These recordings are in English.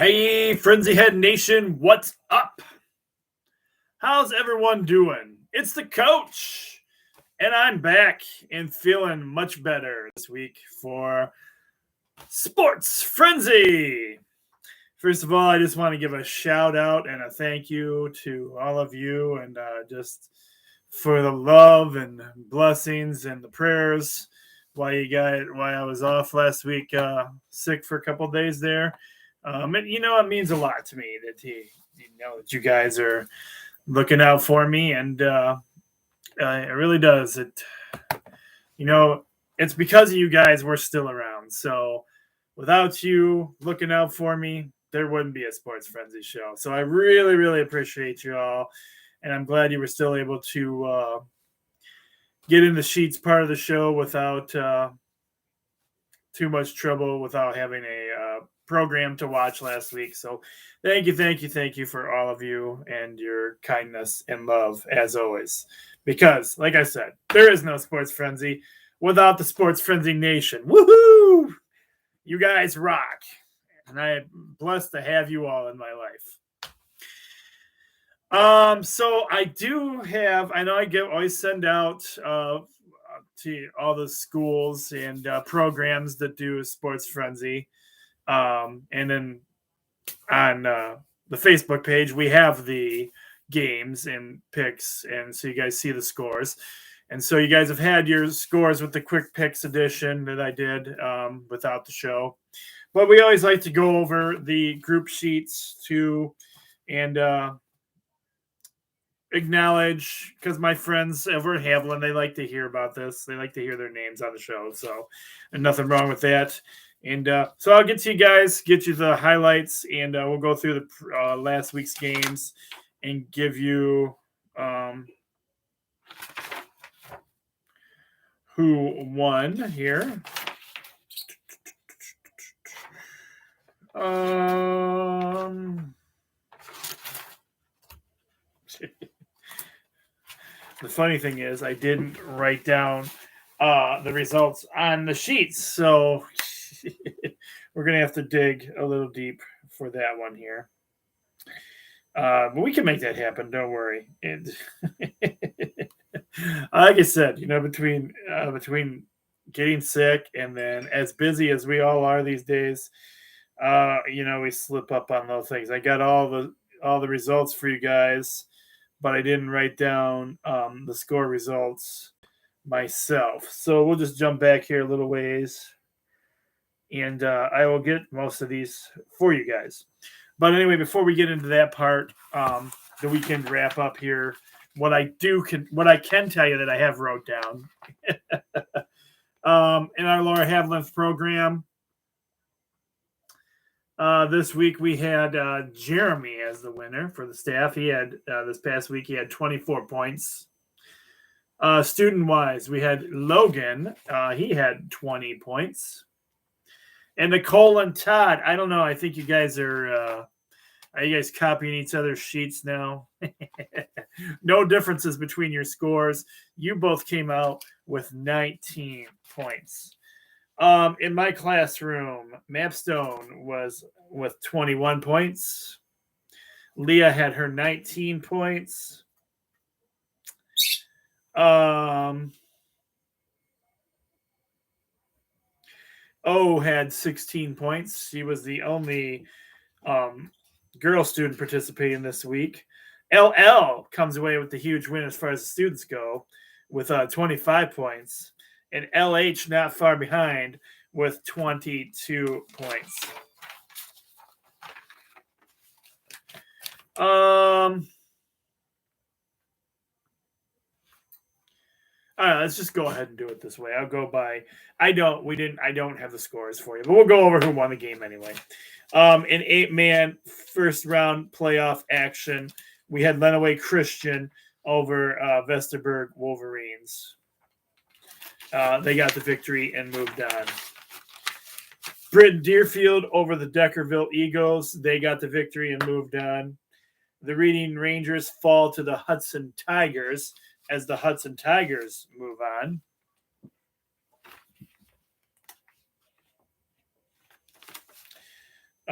Hey, Frenzy Head Nation, what's up? How's everyone doing? It's the coach, and I'm back and feeling much better this week for Sports Frenzy. First of all, I just want to give a shout out and a thank you to all of you and just for the love and blessings and the prayers while I was off last week, sick for a couple of days there. And it means a lot to me that that you guys are looking out for me, and it really does. It's because of you guys we're still around. So without you looking out for me, there wouldn't be a Sports Frenzy show. So I really, really appreciate you all, and I'm glad you were still able to get in the sheets part of the show without too much trouble, without having a program to watch last week. So thank you for all of you and your kindness and love as always. Because, like I said, there is no Sports Frenzy without the Sports Frenzy Nation. Woohoo! You guys rock. And I am blessed to have you all in my life. So I know I always send out to all the schools and programs that do Sports Frenzy. And then on the Facebook page, we have the games and picks, and so you guys see the scores. And so you guys have had your scores with the quick picks edition that I did without the show. But we always like to go over the group sheets too, and acknowledge, because my friends over at Haviland, they like to hear about this. They like to hear their names on the show. So, and nothing wrong with that. And so I'll get you the highlights, and we'll go through the last week's games and give you who won here. The funny thing is I didn't write down the results on the sheets, so we're going to have to dig a little deep for that one here. But we can make that happen. Don't worry. And like I said, between getting sick and then as busy as we all are these days, we slip up on those things. I got all the results for you guys, but I didn't write down the score results myself. So we'll just jump back here a little ways, and I will get most of these for you guys. But anyway, before we get into that part, the weekend wrap up here, what I can tell you that I have wrote down in our Laura Haviland program. This week we had Jeremy as the winner for the staff. He had this past week he had 24 points. Student-wise, we had Logan. He had 20 points. And Nicole and Todd, I don't know. I think you guys are you guys copying each other's sheets now? No differences between your scores. You both came out with 19 points. In my classroom, Mapstone was with 21 points. Leah had her 19 points. O had 16 points. She was the only girl student participating this week. LL comes away with the huge win as far as the students go with 25 points. And LH not far behind with 22 points. All right, let's just go ahead and do it this way. I'll go by. I don't have the scores for you, but we'll go over who won the game anyway. In 8-man first round playoff action, we had Lenawee Christian over Vesterberg Wolverines. They got the victory and moved on. Britain Deerfield over the Deckerville Eagles. They got the victory and moved on. The Reading Rangers fall to the Hudson Tigers as the Hudson Tigers move on.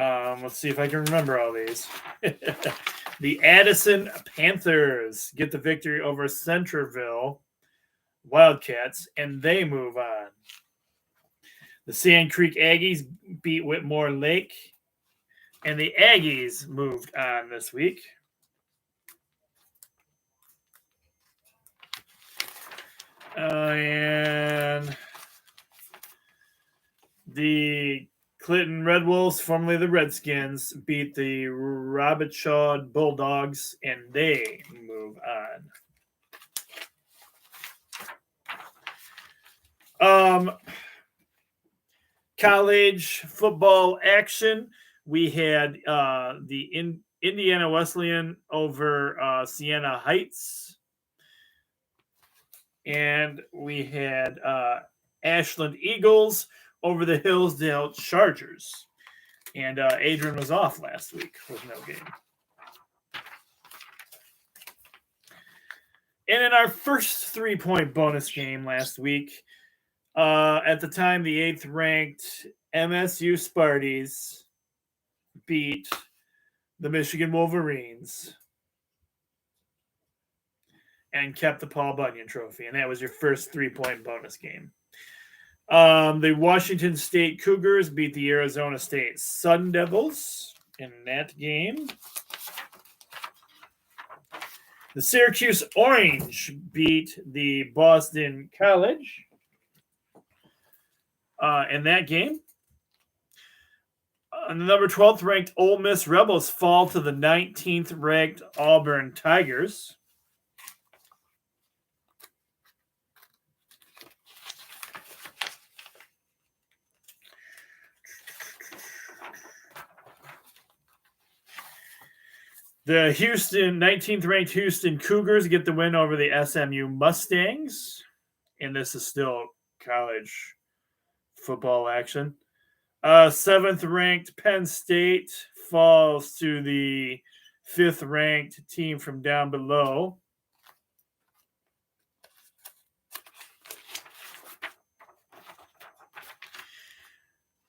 Let's see if I can remember all these. The Addison Panthers get the victory over Centerville Wildcats, and they move on. The Sand Creek Aggies beat Whitmore Lake, and the Aggies moved on this week. And the Clinton Red Wolves, formerly the Redskins, beat the Robichaud Bulldogs, and they move on. College football action. We had the Indiana Wesleyan over Sienna Heights. And we had Ashland Eagles over the Hillsdale Chargers. And Adrian was off last week with no game. And in our first 3-point bonus game last week, at the time, the 8th-ranked MSU Sparties beat the Michigan Wolverines and kept the Paul Bunyan Trophy, and that was your first 3-point bonus game. The Washington State Cougars beat the Arizona State Sun Devils in that game. The Syracuse Orange beat the Boston College in that game. The number 12th ranked Ole Miss Rebels fall to the 19th ranked Auburn Tigers. The 19th ranked Houston Cougars get the win over the SMU Mustangs. And this is still college football action. 7th ranked Penn State falls to the 5th ranked team from down below.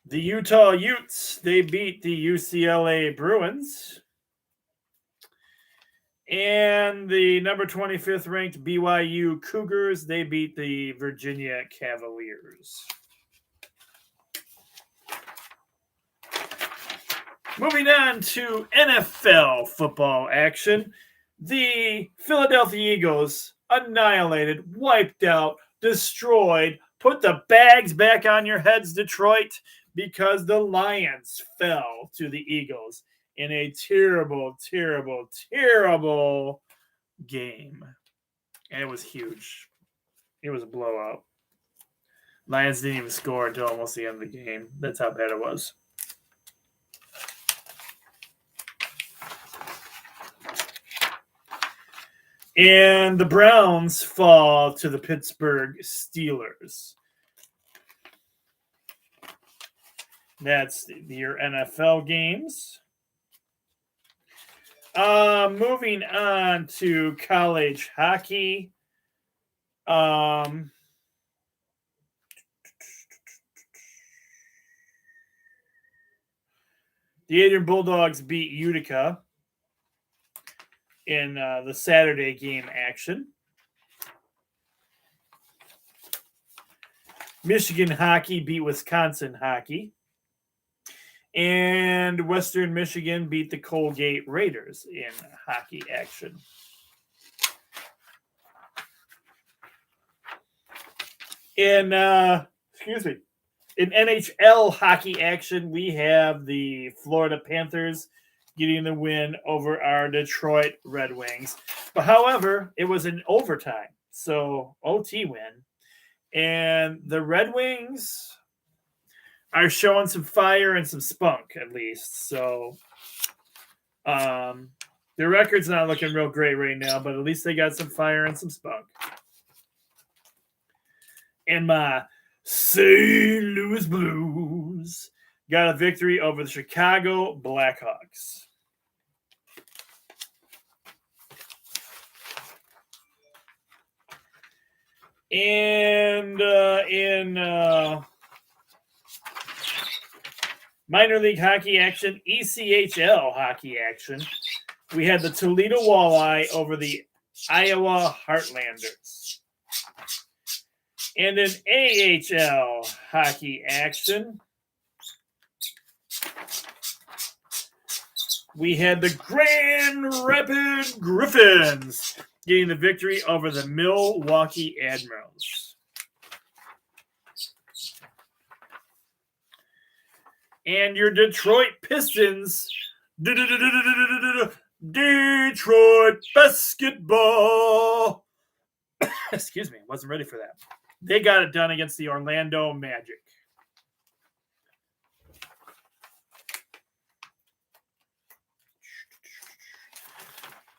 The Utah Utes, they beat the UCLA Bruins. And the number 25th ranked BYU Cougars, they beat the Virginia Cavaliers. Moving on to NFL football action. The Philadelphia Eagles annihilated, wiped out, destroyed, put the bags back on your heads, Detroit, because the Lions fell to the Eagles in a terrible, terrible, terrible game. And it was huge. It was a blowout. Lions didn't even score until almost the end of the game. That's how bad it was. And the Browns fall to the Pittsburgh Steelers. That's your NFL games. Moving on to college hockey. The Adrian Bulldogs beat Utica in the Saturday game action. Michigan hockey beat Wisconsin hockey. And Western Michigan beat the Colgate Raiders in hockey action. In NHL hockey action, we have the Florida Panthers getting the win over our Detroit Red Wings. But however, it was an overtime, so OT win. And the Red Wings are showing some fire and some spunk, at least. So their record's not looking real great right now, but at least they got some fire and some spunk. And my St. Louis Blues got a victory over the Chicago Blackhawks. And in minor league hockey action, ECHL hockey action. We had the Toledo Walleye over the Iowa Heartlanders. And in AHL hockey action, we had the Grand Rapids Griffins getting the victory over the Milwaukee Admirals. And your Detroit Pistons, Detroit basketball. Excuse me, wasn't ready for that. They got it done against the Orlando Magic.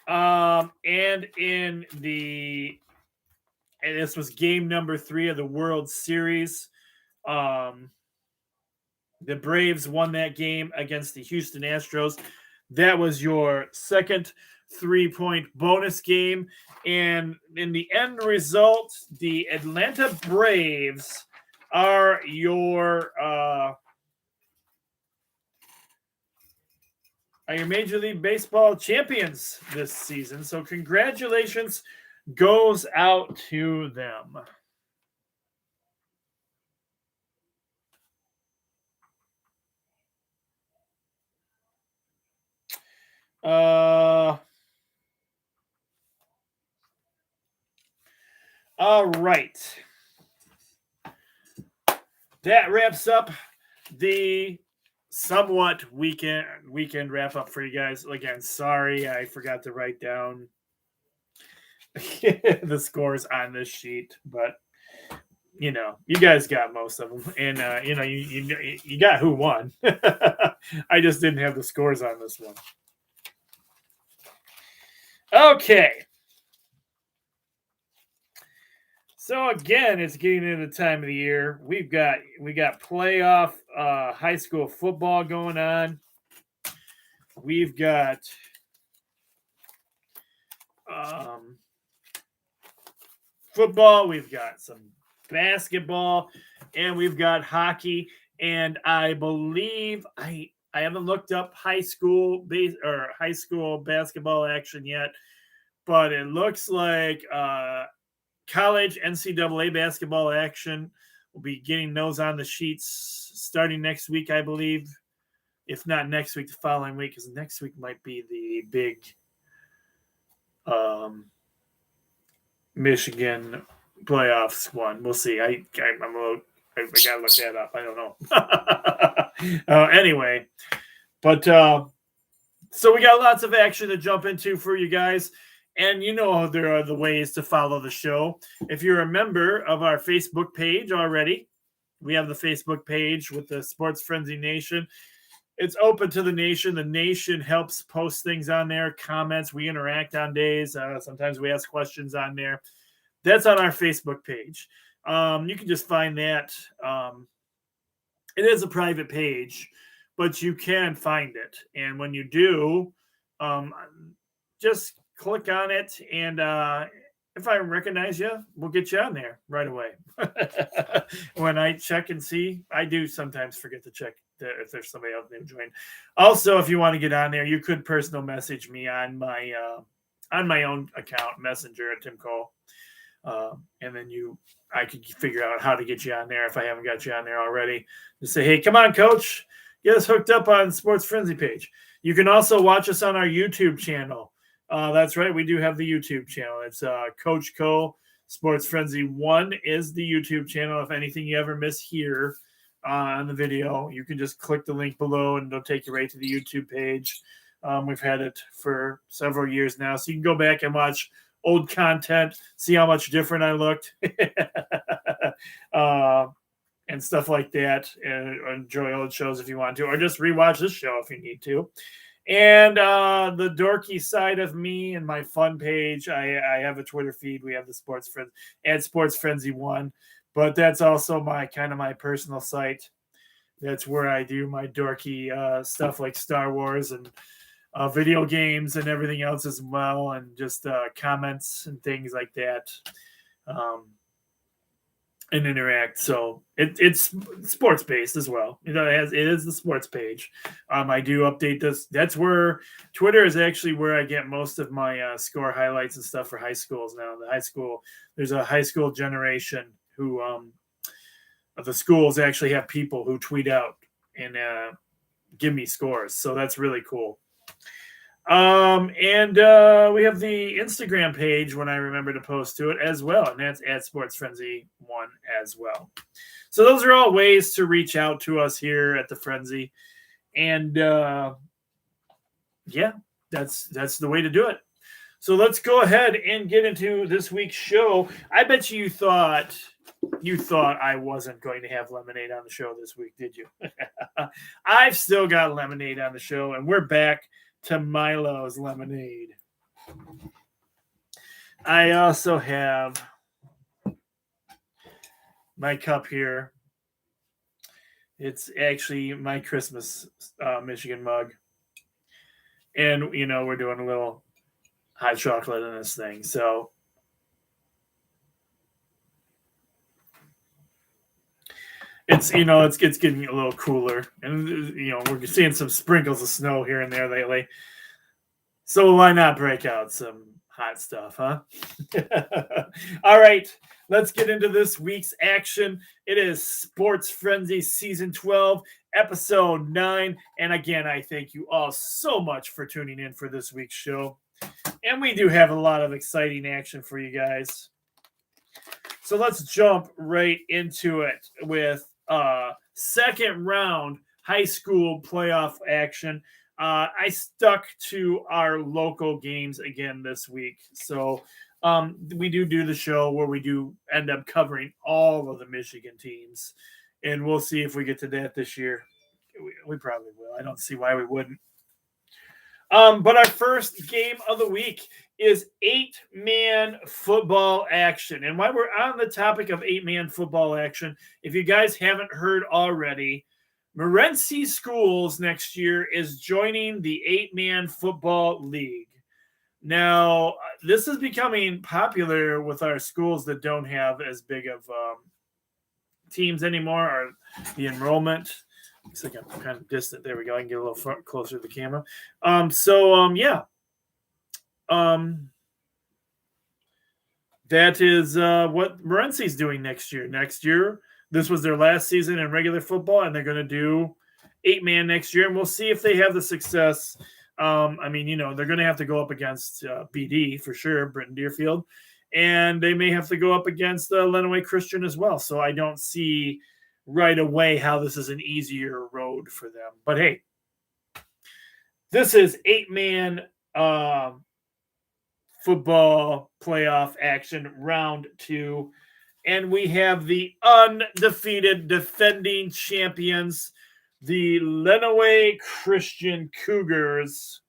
And this was game number 3 of the World Series. The Braves won that game against the Houston Astros. That was your second 3-point bonus game. And in the end result, the Atlanta Braves are your Major League Baseball champions this season. So congratulations goes out to them. All right. That wraps up the somewhat weekend wrap up for you guys. Again, sorry, I forgot to write down the scores on this sheet, but you guys got most of them, and you got who won. I just didn't have the scores on this one. Okay. So again, it's getting into the time of the year. We got playoff high school football going on. We've got football. We've got some basketball, and we've got hockey. And I believe I haven't looked up high school basketball action yet, but it looks like college NCAA basketball action. We'll be getting those on the sheets starting next week, I believe. If not next week, the following week, because next week might be the big Michigan playoffs one. We'll see. I gotta look that up. I don't know. Anyway, but so we got lots of action to jump into for you guys. And there are the ways to follow the show. If you're a member of our Facebook page already, we have the Facebook page with the Sports Frenzy Nation. It's open to the nation. The nation helps post things on there, comments. We interact on days. Sometimes we ask questions on there. That's on our Facebook page. You can just find that. It is a private page, but you can find it. And when you do, just click on it, and if I recognize you, we'll get you on there right away. When I check and see, I do sometimes forget to check if there's somebody else named join. Also, if you want to get on there, you could personal message me on my own account, Messenger at Tim Cole, and then I could figure out how to get you on there if I haven't got you on there already. Just say, hey, come on, Coach, get us hooked up on Sports Frenzy page. You can also watch us on our YouTube channel. That's right. We do have the YouTube channel. It's Coach Co. Sports Frenzy 1 is the YouTube channel. If anything you ever miss here on the video, you can just click the link below and it'll take you right to the YouTube page. We've had it for several years now. So you can go back and watch old content, see how much different I looked, and stuff like that. And enjoy old shows if you want to, or just rewatch this show if you need to. And the dorky side of me and my fun page, I have a Twitter feed. We have the Sports Frenzy 1, but that's also my personal site. That's where I do my dorky stuff like Star Wars and video games and everything else as well, and just comments and things like that. and interact. So it's sports based as well. It is the sports page. I do update this. That's where Twitter is actually where I get most of my score highlights and stuff for high schools now. There's a high school generation who the schools actually have people who tweet out and give me scores. So that's really cool. And we have the Instagram page when I remember to post to it as well, and that's at Sports Frenzy 1 as well. So those are all ways to reach out to us here at the Frenzy, and yeah, that's the way to do it. So let's go ahead and get into this week's show. I bet you thought I wasn't going to have lemonade on the show this week, did you? I've still got lemonade on the show, and we're back to Milo's lemonade. I also have my cup here. It's actually my Christmas Michigan mug. And, we're doing a little hot chocolate in this thing. So it's, it's getting a little cooler. And, we're seeing some sprinkles of snow here and there lately. So why not break out some hot stuff, huh? All right, let's get into this week's action. It is Sports Frenzy Season 12, Episode 9. And again, I thank you all so much for tuning in for this week's show. And we do have a lot of exciting action for you guys. So let's jump right into it with second round high school playoff action. I stuck to our local games again this week. So we do the show where we do end up covering all of the Michigan teams. And we'll see if we get to that this year. We probably will. I don't see why we wouldn't. But our first game of the week is 8-man football action. And while we're on the topic of 8-man football action, if you guys haven't heard already, Morenci Schools next year is joining the 8-man football league. Now, this is becoming popular with our schools that don't have as big of teams anymore, or the enrollment. Looks like I'm kind of distant. There we go. I can get a little closer to the camera. That is what Morenci's doing next year. Next year, this was their last season in regular football, and they're going to do 8-man next year, and we'll see if they have the success. They're going to have to go up against BD for sure, Britton Deerfield, and they may have to go up against Lenawee Christian as well. So I don't see right away how this is an easier road for them. But hey, this is 8-man football playoff action, round 2. And we have the undefeated defending champions, the Lenawee Christian Cougars.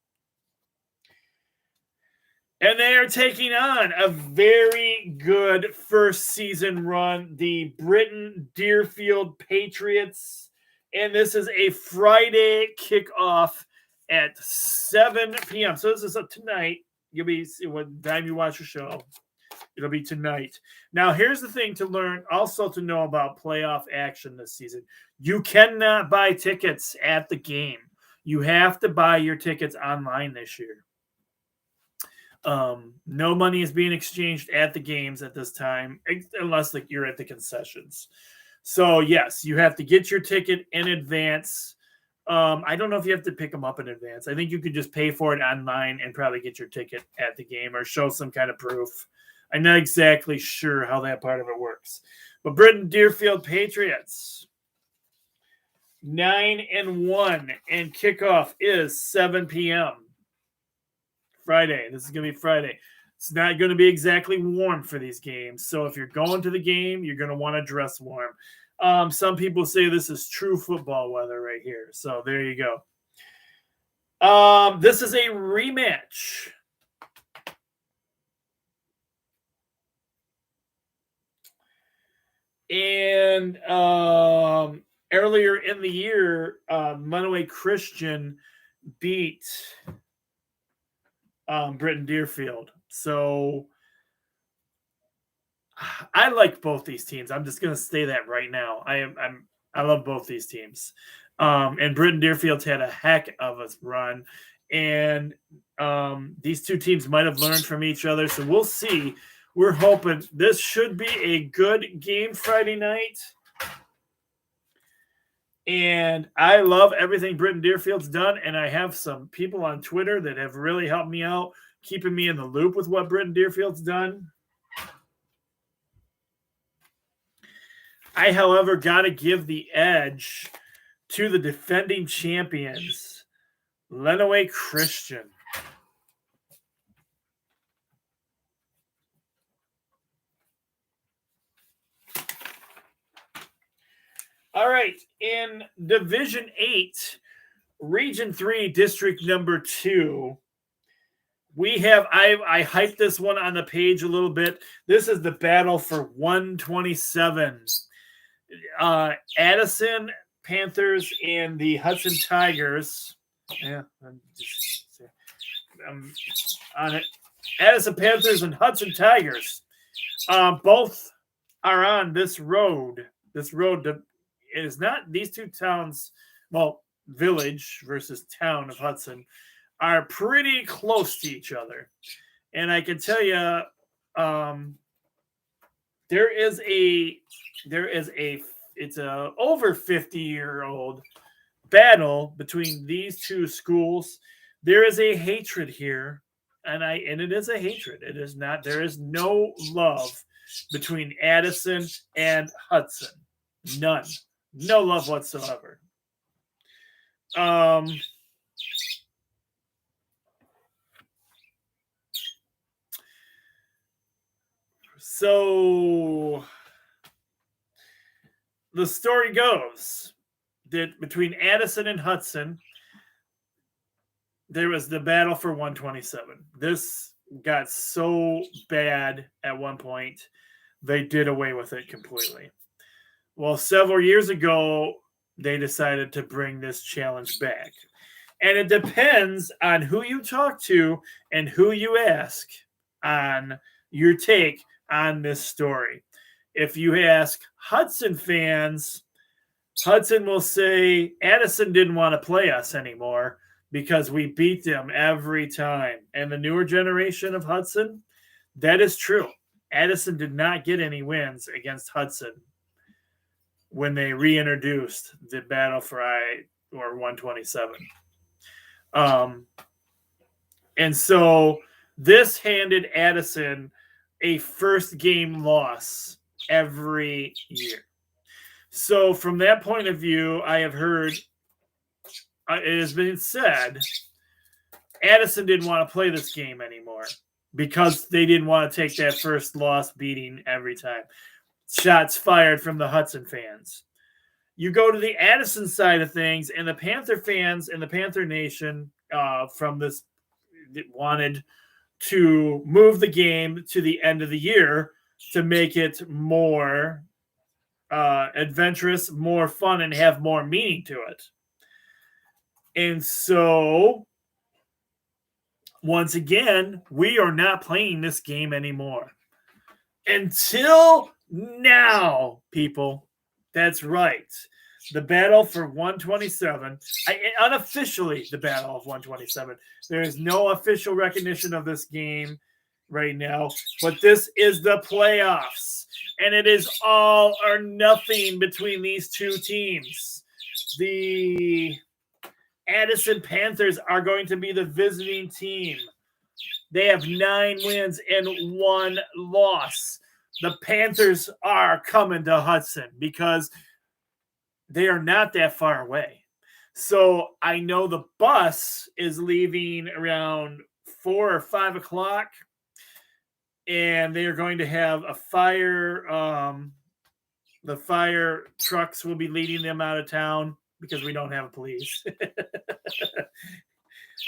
And they are taking on a very good first season run, the Britton Deerfield Patriots. And this is a Friday kickoff at 7 p.m. So this is tonight. You'll be what time you watch the show. It'll be tonight. Now, here's the thing to learn, also to know about playoff action this season. You cannot buy tickets at the game. You have to buy your tickets online this year. No money is being exchanged at the games at this time, unless you're at the concessions. So, yes, you have to get your ticket in advance. I don't know if you have to pick them up in advance. I think you could just pay for it online and probably get your ticket at the game or show some kind of proof. I'm not exactly sure how that part of it works. But Britton Deerfield Patriots, 9-1, and kickoff is 7 p.m. Friday. This is going to be Friday. It's not going to be exactly warm for these games. So if you're going to the game, you're going to want to dress warm. Some people say this is true football weather right here. So there you go. This is a rematch. And earlier in the year, Lenawee Christian beat Britton Deerfield. So I like both these teams. I'm just going to say that right now. I love both these teams. And Britton Deerfield's had a heck of a run. And these two teams might have learned from each other. So we'll see. We're hoping this should be a good game Friday night. And I love everything Britton Deerfield's done. And I have some people on Twitter that have really helped me out, keeping me in the loop with what Britton Deerfield's done. I, however, got to give the edge to the defending champions, Lenawee Christian. All right, in Division 8, Region 3, District number 2, we have, I hyped this one on the page a little bit. This is the battle for 127. Addison Panthers and the Hudson Tigers. Yeah, I'm on it. Addison Panthers and Hudson Tigers. Both are on this road. This road it is not these two towns. Well, village versus town of Hudson are pretty close to each other, and I can tell you, there is a it's a over 50-year-old battle between these two schools. There is a hatred here, and it is a hatred. It is not. There is no love between Addison and Hudson. None. No love whatsoever. So the story goes that between Addison and Hudson, there was the battle for 127. This got so bad at one point, they did away with it completely. Well, several years ago, they decided to bring this challenge back. And it depends on who you talk to and who you ask on your take on this story. If you ask Hudson fans, Hudson will say Addison didn't want to play us anymore because we beat them every time. And the newer generation of Hudson, that is true. Addison did not get any wins against Hudson when they reintroduced the battle for 127. And so this handed Addison a first game loss every year. So from that point of view, I have heard it has been said Addison didn't want to play this game anymore because they didn't want to take that first loss beating every time. Shots fired from the Hudson fans. You go to the Addison side of things, and the Panther fans and the Panther Nation from this wanted to move the game to the end of the year to make it more adventurous, more fun, and have more meaning to it. And so, once again, we are not playing this game anymore. Until now, people. That's right. The battle for 127, unofficially the battle of 127. There is no official recognition of this game right now, but this is the playoffs, and it is all or nothing between these two teams. The Addison Panthers are going to be the visiting team. They have 9 wins and 1 loss. The Panthers are coming to Hudson because they are not that far away. So I know the bus is leaving around 4 or 5 o'clock, and they are going to have a fire. The fire trucks will be leading them out of town because we don't have police.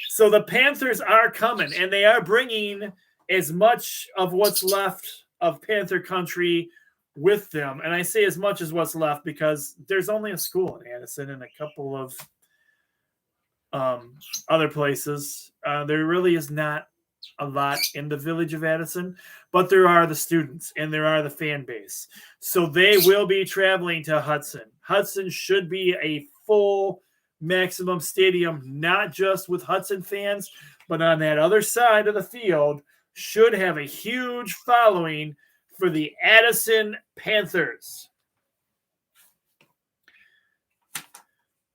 So the Panthers are coming, and they are bringing as much of what's left of Panther country with them. And I say as much as what's left because there's only a school in Addison and a couple of other places. There really is not a lot in the village of Addison, but there are the students and there are the fan base. So they will be traveling to Hudson. Hudson should be a full maximum stadium, not just with Hudson fans, but on that other side of the field should have a huge following for the Addison Panthers.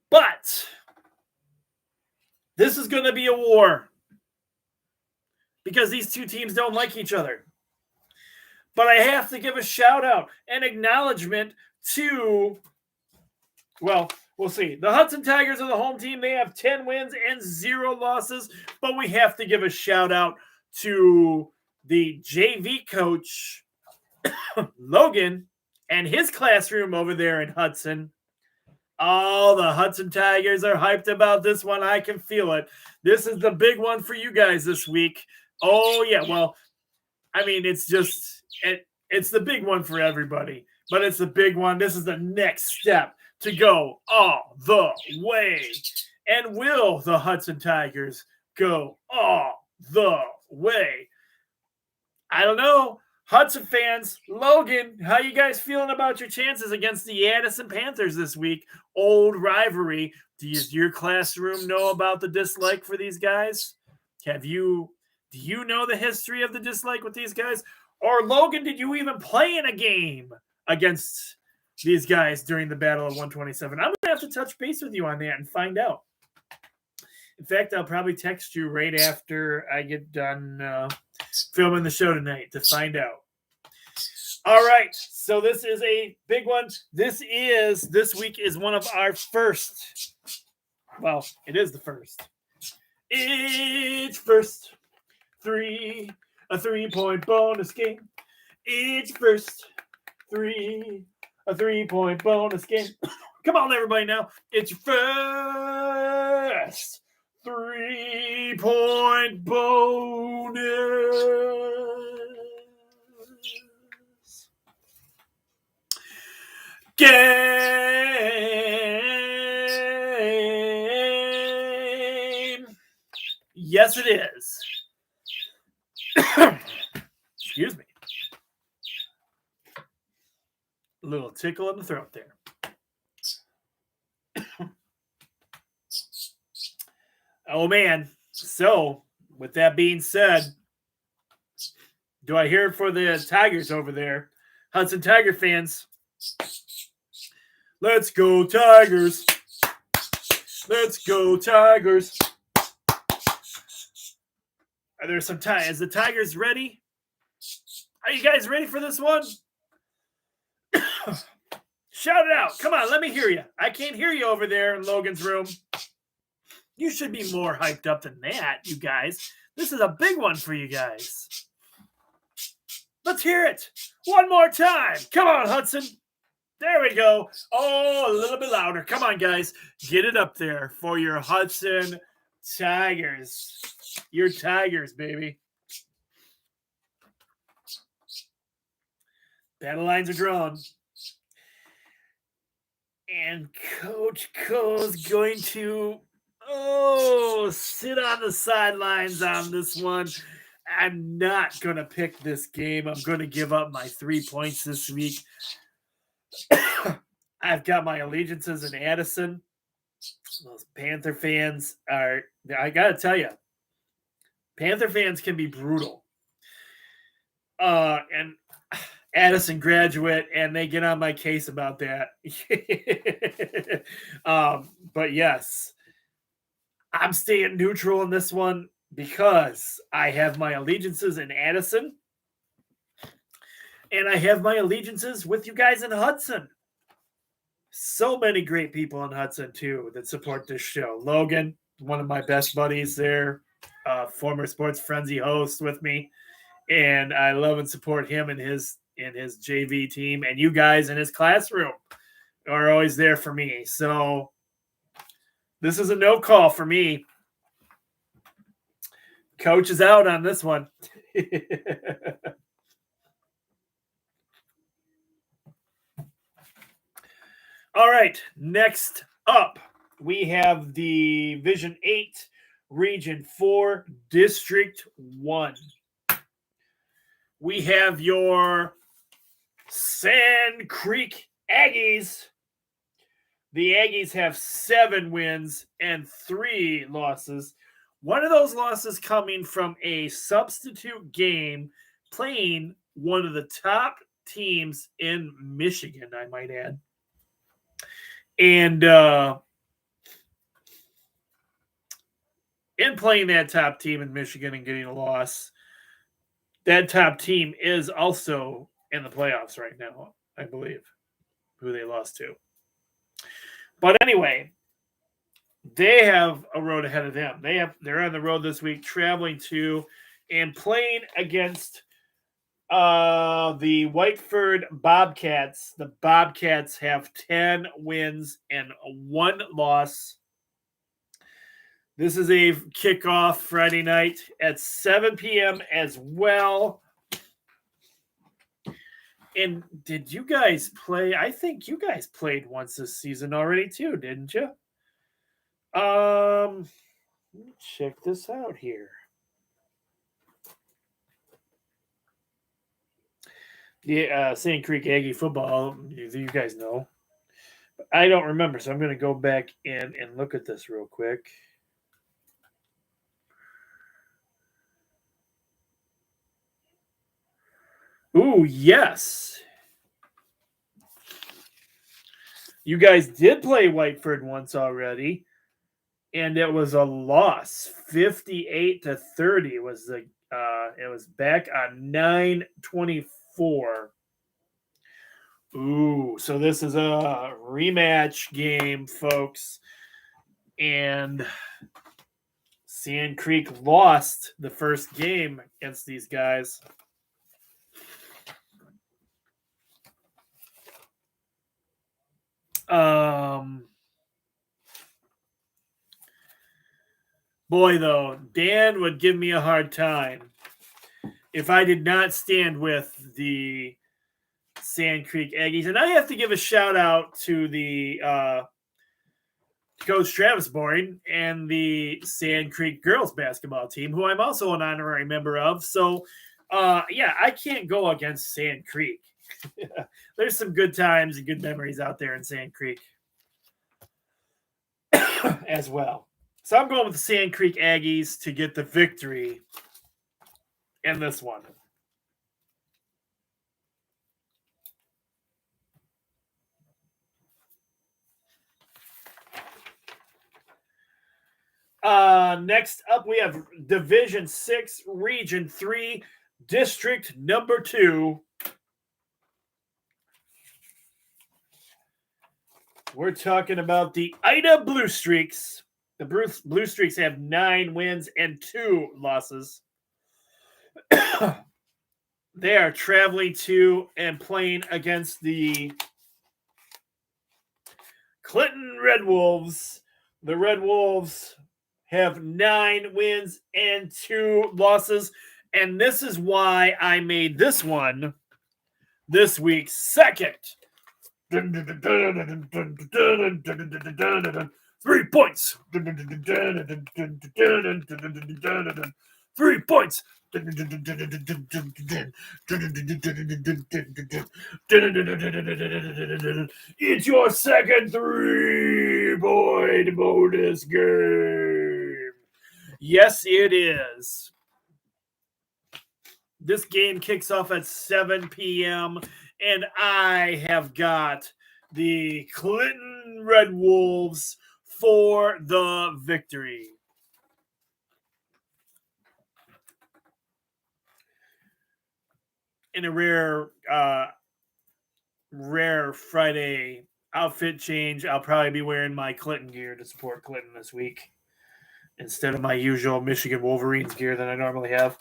But this is going to be a war because these two teams don't like each other. But I have to give a shout out and acknowledgement to, well, we'll see. The Hudson Tigers are the home team. They have 10 wins and 0 losses. But we have to give a shout out to the JV coach, Logan, and his classroom over there in Hudson. Oh, the Hudson Tigers are hyped about this one. I can feel it. This is the big one for you guys this week. Oh, yeah. Well, I mean, it's the big one for everybody, but it's the big one. This is the next step to go all the way. And will the Hudson Tigers go all the way? I don't know. Hudson fans, Logan, how you guys feeling about your chances against the Addison Panthers this week? Old rivalry. Does your classroom know about the dislike for these guys? Do you know the history of the dislike with these guys? Or Logan, did you even play in a game against these guys during the Battle of 127? I'm going to have to touch base with you on that and find out. In fact, I'll probably text you right after I get done filming the show tonight to find out. All right, so this is a big one. This week is one of our first. Well, it is the first. Each first a 3-point bonus game. Each first a 3-point bonus game. Come on, everybody now. It's your first 3-point bonus game. Yes, it is. Excuse me. A little tickle in the throat there. Oh, man. So, with that being said, do I hear it for the Tigers over there? Hudson Tiger fans. Let's go, Tigers. Let's go, Tigers. Are there some time? Is the Tigers ready? Are you guys ready for this one? Shout it out. Come on, let me hear you. I can't hear you over there in Logan's room. You should be more hyped up than that, you guys. This is a big one for you guys. Let's hear it one more time. Come on, Hudson. There we go. Oh, a little bit louder. Come on, guys. Get it up there for your Hudson Tigers. Your Tigers, baby. Battle lines are drawn. And Coach Co's going to sit on the sidelines on this one. I'm not going to pick this game. I'm going to give up my 3 points this week. I've got my allegiances in Addison. Those Panther fans are, I got to tell you, Panther fans can be brutal. And Addison graduate, and they get on my case about that. But yes, I'm staying neutral in this one because I have my allegiances in Addison, and I have my allegiances with you guys in Hudson. So many great people in Hudson, too, that support this show. Logan, one of my best buddies there, former Sports Frenzy host with me, and I love and support him and his JV team, and you guys in his classroom are always there for me. So this is a no call for me. Coach is out on this one. All right, next up, we have the Division 8 Region 4, District 1. We have your Sand Creek Aggies. The Aggies have 7 wins and 3 losses. One of those losses coming from a substitute game playing one of the top teams in Michigan, I might add. And in playing that top team in Michigan and getting a loss, that top team is also in the playoffs right now, I believe, who they lost to. But anyway, they have a road ahead of them. They're on the road this week, traveling to and playing against the Whiteford Bobcats. The Bobcats have 10 wins and 1 loss. This is a kickoff Friday night at 7 p.m. as well. And did you guys play? I think you guys played once this season already too, didn't you? Let me check this out here. Yeah, Sand Creek Aggie football, you guys know. But I don't remember, so I'm going to go back in and look at this real quick. Ooh, yes. You guys did play Whiteford once already, and it was a loss. 58-30 was the it was back on 9/24. Ooh, so this is a rematch game, folks. And Sand Creek lost the first game against these guys. Boy, though, Dan would give me a hard time if I did not stand with the Sand Creek Aggies. And I have to give a shout out to the Coach Travis Boring and the Sand Creek girls basketball team, who I'm also an honorary member of. So, yeah, I can't go against Sand Creek. There's some good times and good memories out there in Sand Creek as well. So I'm going with the Sand Creek Aggies to get the victory in this one. Next up, we have Division 6, Region 3, District number 2. We're talking about the Ida Blue Streaks. The Blue Streaks have 9 wins and 2 losses. They are traveling to and playing against the Clinton Red Wolves. The Red Wolves have 9 wins and 2 losses. And this is why I made this one this week's second. 3 points. 3 points. It's your second 3-point bonus game. Yes, it is. This game kicks off at 7 p.m. and I have got the Clinton Red Wolves for the victory. In a rare Friday outfit change, I'll probably be wearing my Clinton gear to support Clinton this week instead of my usual Michigan Wolverines gear that I normally have.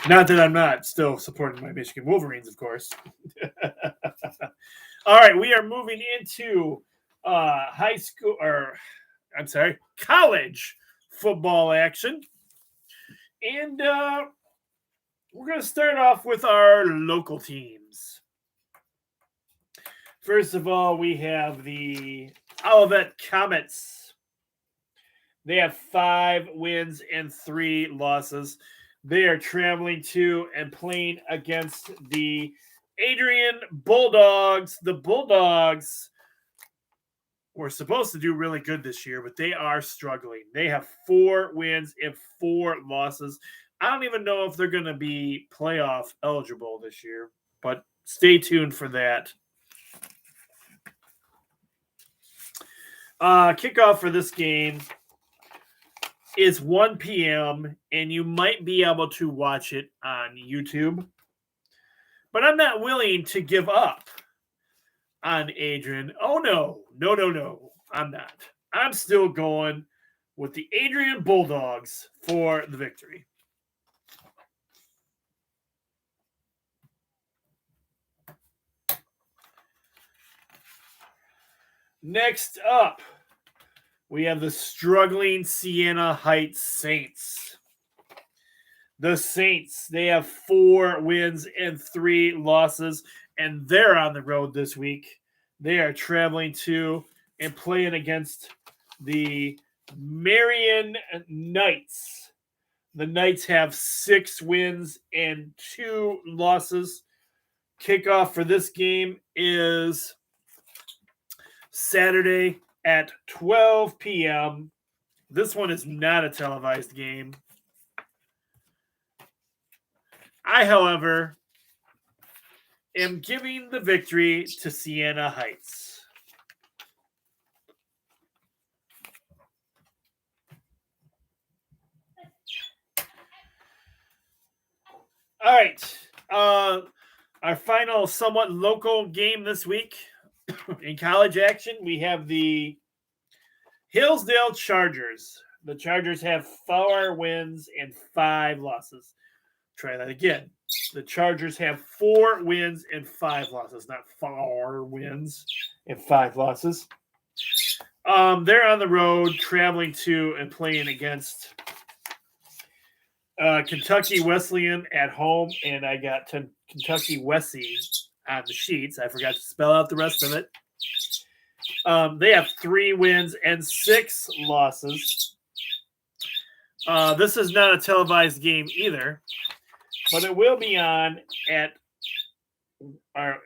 Not that I'm not still supporting my Michigan Wolverines, of course. All right, we are moving into college football action. And we're going to start off with our local teams. First of all, we have the Olivet Comets. They have 5 wins and 3 losses. They are traveling to and playing against the Adrian Bulldogs. The Bulldogs were supposed to do really good this year, but they are struggling. They have 4 wins and 4 losses. I don't even know if they're going to be playoff eligible this year, but stay tuned for that. Kickoff for this game is 1 p.m., and you might be able to watch it on YouTube. But I'm not willing to give up on Adrian. Oh, no. No. I'm not. I'm still going with the Adrian Bulldogs for the victory. Next up, we have the struggling Sienna Heights Saints. The Saints, they have 4 wins and 3 losses, and they're on the road this week. They are traveling to and playing against the Marion Knights. The Knights have 6 wins and 2 losses. Kickoff for this game is Saturday at 12 p.m. This one is not a televised game. I, however, am giving the victory to Sienna Heights. All right. Our final somewhat local game this week in college action, we have the Hillsdale Chargers. The Chargers have 4 wins and 5 losses. Try that again. The Chargers have 4 wins and 5 losses, not 4 wins and 5 losses. They're on the road traveling to and playing against Kentucky Wesleyan at home, and I got Kentucky Wessie on the sheets. I forgot to spell out the rest of it. They have 3 wins and 6 losses. This is not a televised game either, but it will be on at, or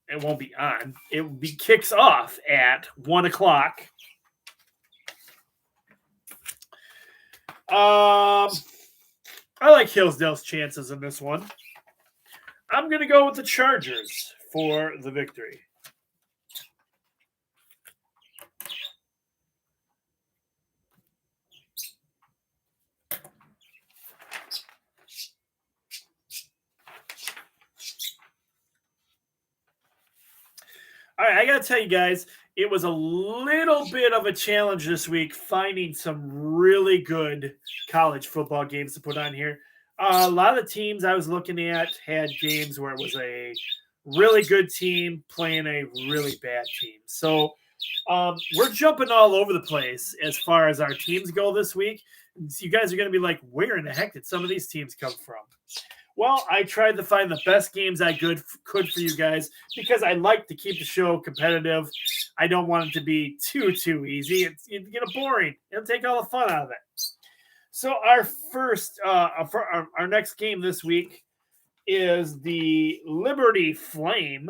it won't be on. It kicks off at 1 o'clock. I like Hillsdale's chances in this one. I'm going to go with the Chargers for the victory. All right, I got to tell you guys, it was a little bit of a challenge this week finding some really good college football games to put on here. A lot of the teams I was looking at had games where it was a really good team playing a really bad team. So we're jumping all over the place as far as our teams go this week. You guys are going to be like, where in the heck did some of these teams come from? Well, I tried to find the best games I could for you guys because I like to keep the show competitive. I don't want it to be too easy. It's get boring. It'll take all the fun out of it. So our first, our next game this week is the Liberty Flame.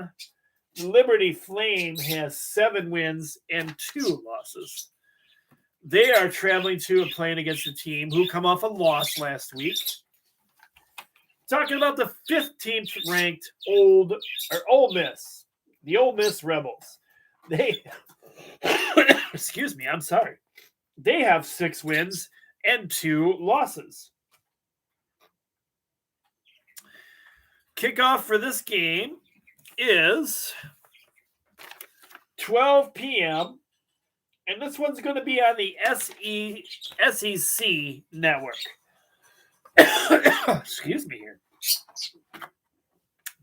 Liberty Flame has 7 wins and 2 losses. They are traveling to and playing against a team who come off a loss last week. Talking about the 15th ranked Ole Miss, the Ole Miss Rebels. They, excuse me, I'm sorry. They have 6 wins and 2 losses. Kickoff for this game is 12 p.m. And this one's going to be on the SEC network. Excuse me here.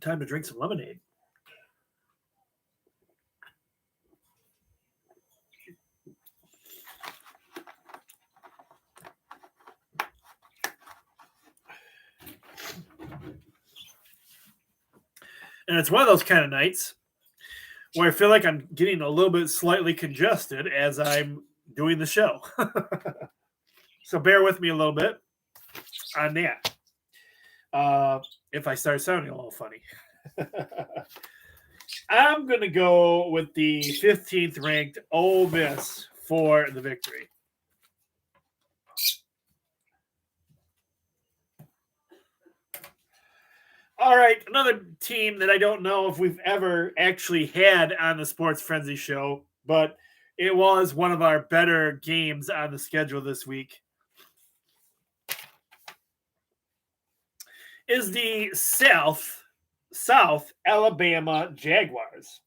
Time to drink some lemonade. And it's one of those kind of nights where I feel like I'm getting a little bit slightly congested as I'm doing the show. So bear with me a little bit on that. If I start sounding a little funny. I'm going to go with the 15th ranked Ole Miss for the victory. All right, another team that I don't know if we've ever actually had on the Sports Frenzy show, but it was one of our better games on the schedule this week, is the South Alabama Jaguars.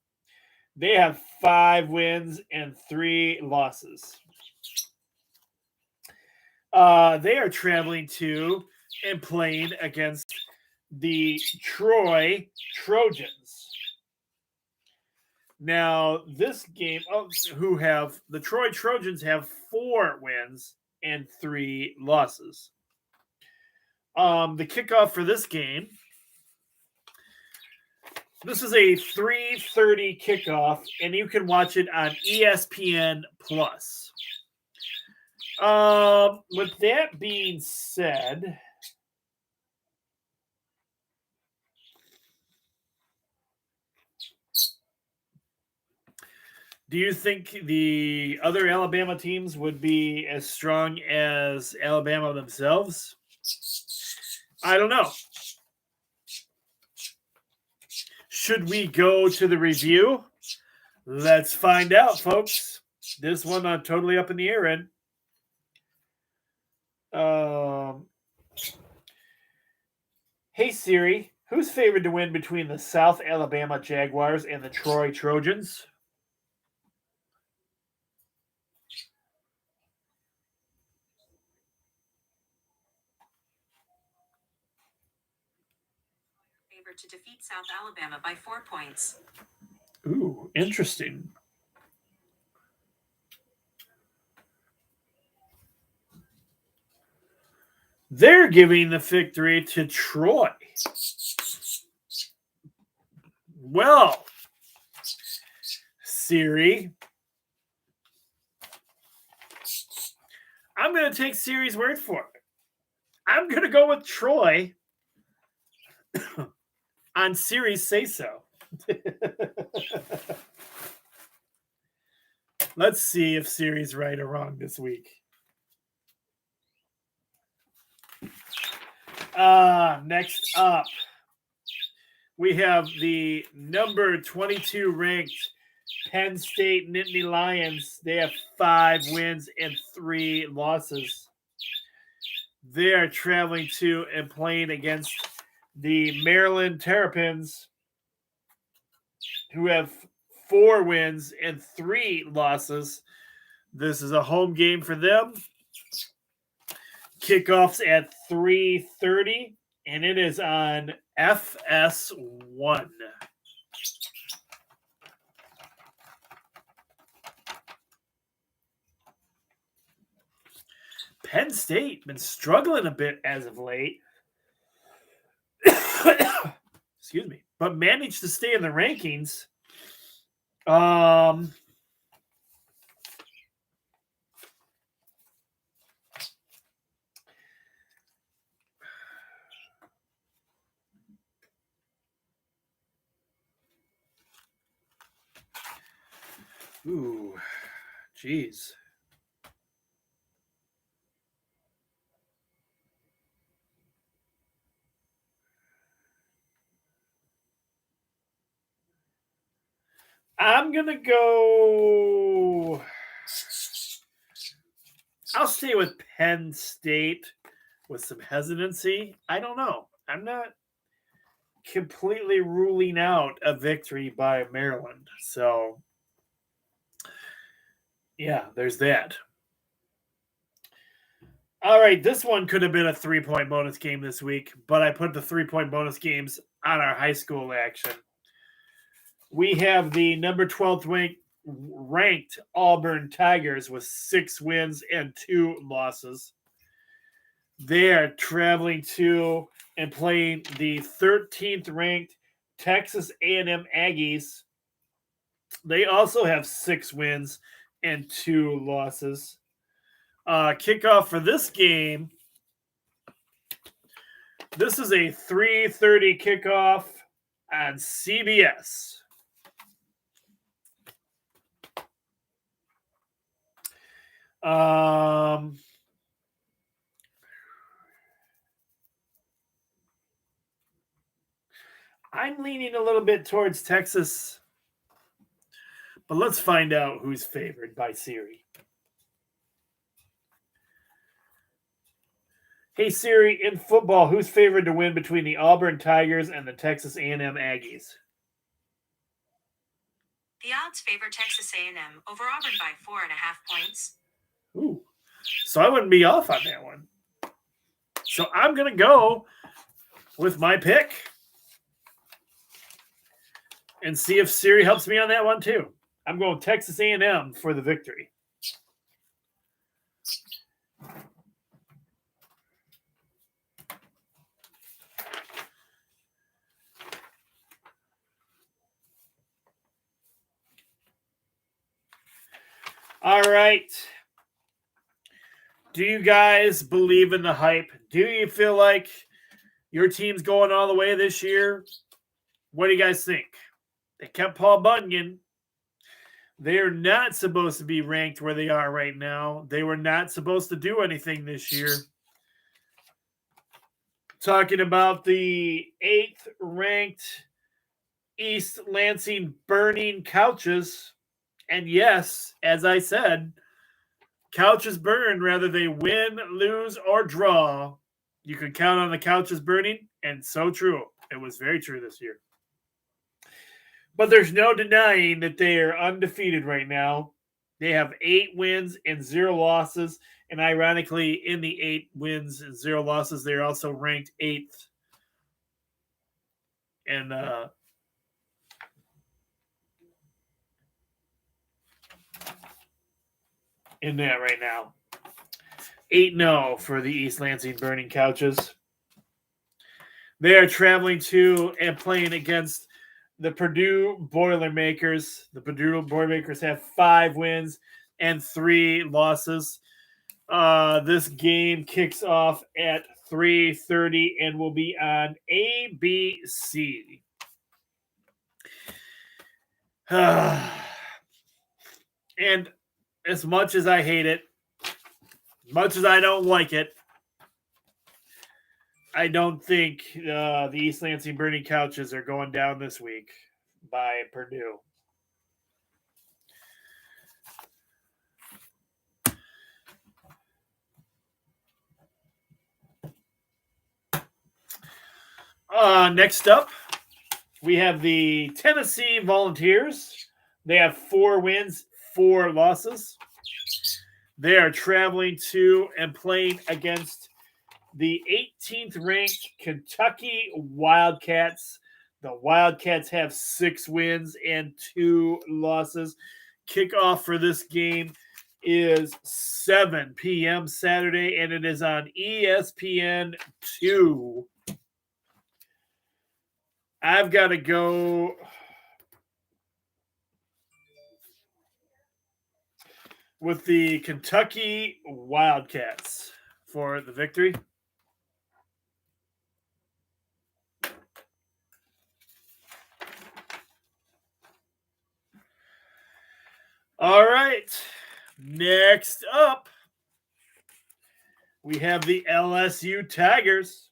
They have 5 wins and 3 losses. They are traveling to and playing against the Troy Trojans. Now, this game, the Troy Trojans have 4 wins and 3 losses. The kickoff for this game, this is a 3:30 kickoff, and you can watch it on ESPN+. With that being said, do you think the other Alabama teams would be as strong as Alabama themselves? I don't know. Should we go to the review? Let's find out, folks. This one I'm totally up in the air in. Hey Siri, who's favored to win between the South Alabama Jaguars and the Troy Trojans? Favored to defeat South Alabama by 4 points. Ooh, interesting. They're giving the victory to Troy. Well, Siri, I'm going to take Siri's word for it. I'm going to go with Troy on Siri's say-so. Let's see if Siri's right or wrong this week. Next up, we have the number 22 ranked Penn State Nittany Lions. They have 5 wins and 3 losses. They are traveling to and playing against the Maryland Terrapins, who have 4 wins and 3 losses. This is a home game for them. Kickoffs at 3:30, and it is on FS1. Penn State been struggling a bit as of late. Excuse me, but managed to stay in the rankings. Ooh, geez. I'm going to go. I'll stay with Penn State with some hesitancy. I don't know. I'm not completely ruling out a victory by Maryland. So, yeah, there's that. All right, this one could have been a 3-point bonus game this week, but I put the 3-point bonus games on our high school action. We have the number 12th ranked Auburn Tigers with 6 wins and 2 losses. They are traveling to and playing the 13th ranked Texas A&M Aggies. They also have 6 wins and 2 losses. Kickoff for this game. This is a 3:30 kickoff on CBS. I'm leaning a little bit towards Texas, but let's find out who's favored by Siri. Hey Siri, in football, who's favored to win between the Auburn Tigers and the Texas A&M Aggies? The odds favor Texas A&M over Auburn by 4.5 points. Ooh, so I wouldn't be off on that one. So I'm going to go with my pick and see if Siri helps me on that one too. I'm going Texas A&M for the victory. All right. Do you guys believe in the hype? Do you feel like your team's going all the way this year? What do you guys think? They kept Paul Bunyan. They are not supposed to be ranked where they are right now. They were not supposed to do anything this year. Talking about the 8th ranked East Lansing Burning Couches. And yes, as I said, couches burn whether they win, lose, or draw. You can count on the couches burning, and so true. It was very true this year. But there's no denying that they are undefeated right now. They have 8 wins and 0 losses. And ironically, in the 8 wins and 0 losses, they're also ranked 8th. And in that right now. 8-0 for the East Lansing Burning Couches. They are traveling to and playing against the Purdue Boilermakers. The Purdue Boilermakers have 5 wins and 3 losses. This game kicks off at 3:30 and will be on ABC. And as much as I hate it, as much as I don't like it, I don't think the East Lansing Burning Couches are going down this week by Purdue. Next up, we have the Tennessee Volunteers. They have 4 wins, 4 losses. They are traveling to and playing against the 18th ranked Kentucky Wildcats. The Wildcats have 6 wins and 2 losses. Kickoff for this game is 7 p.m. Saturday, and it is on ESPN2. I've got to go with the Kentucky Wildcats for the victory. All right. Next up, we have the LSU Tigers.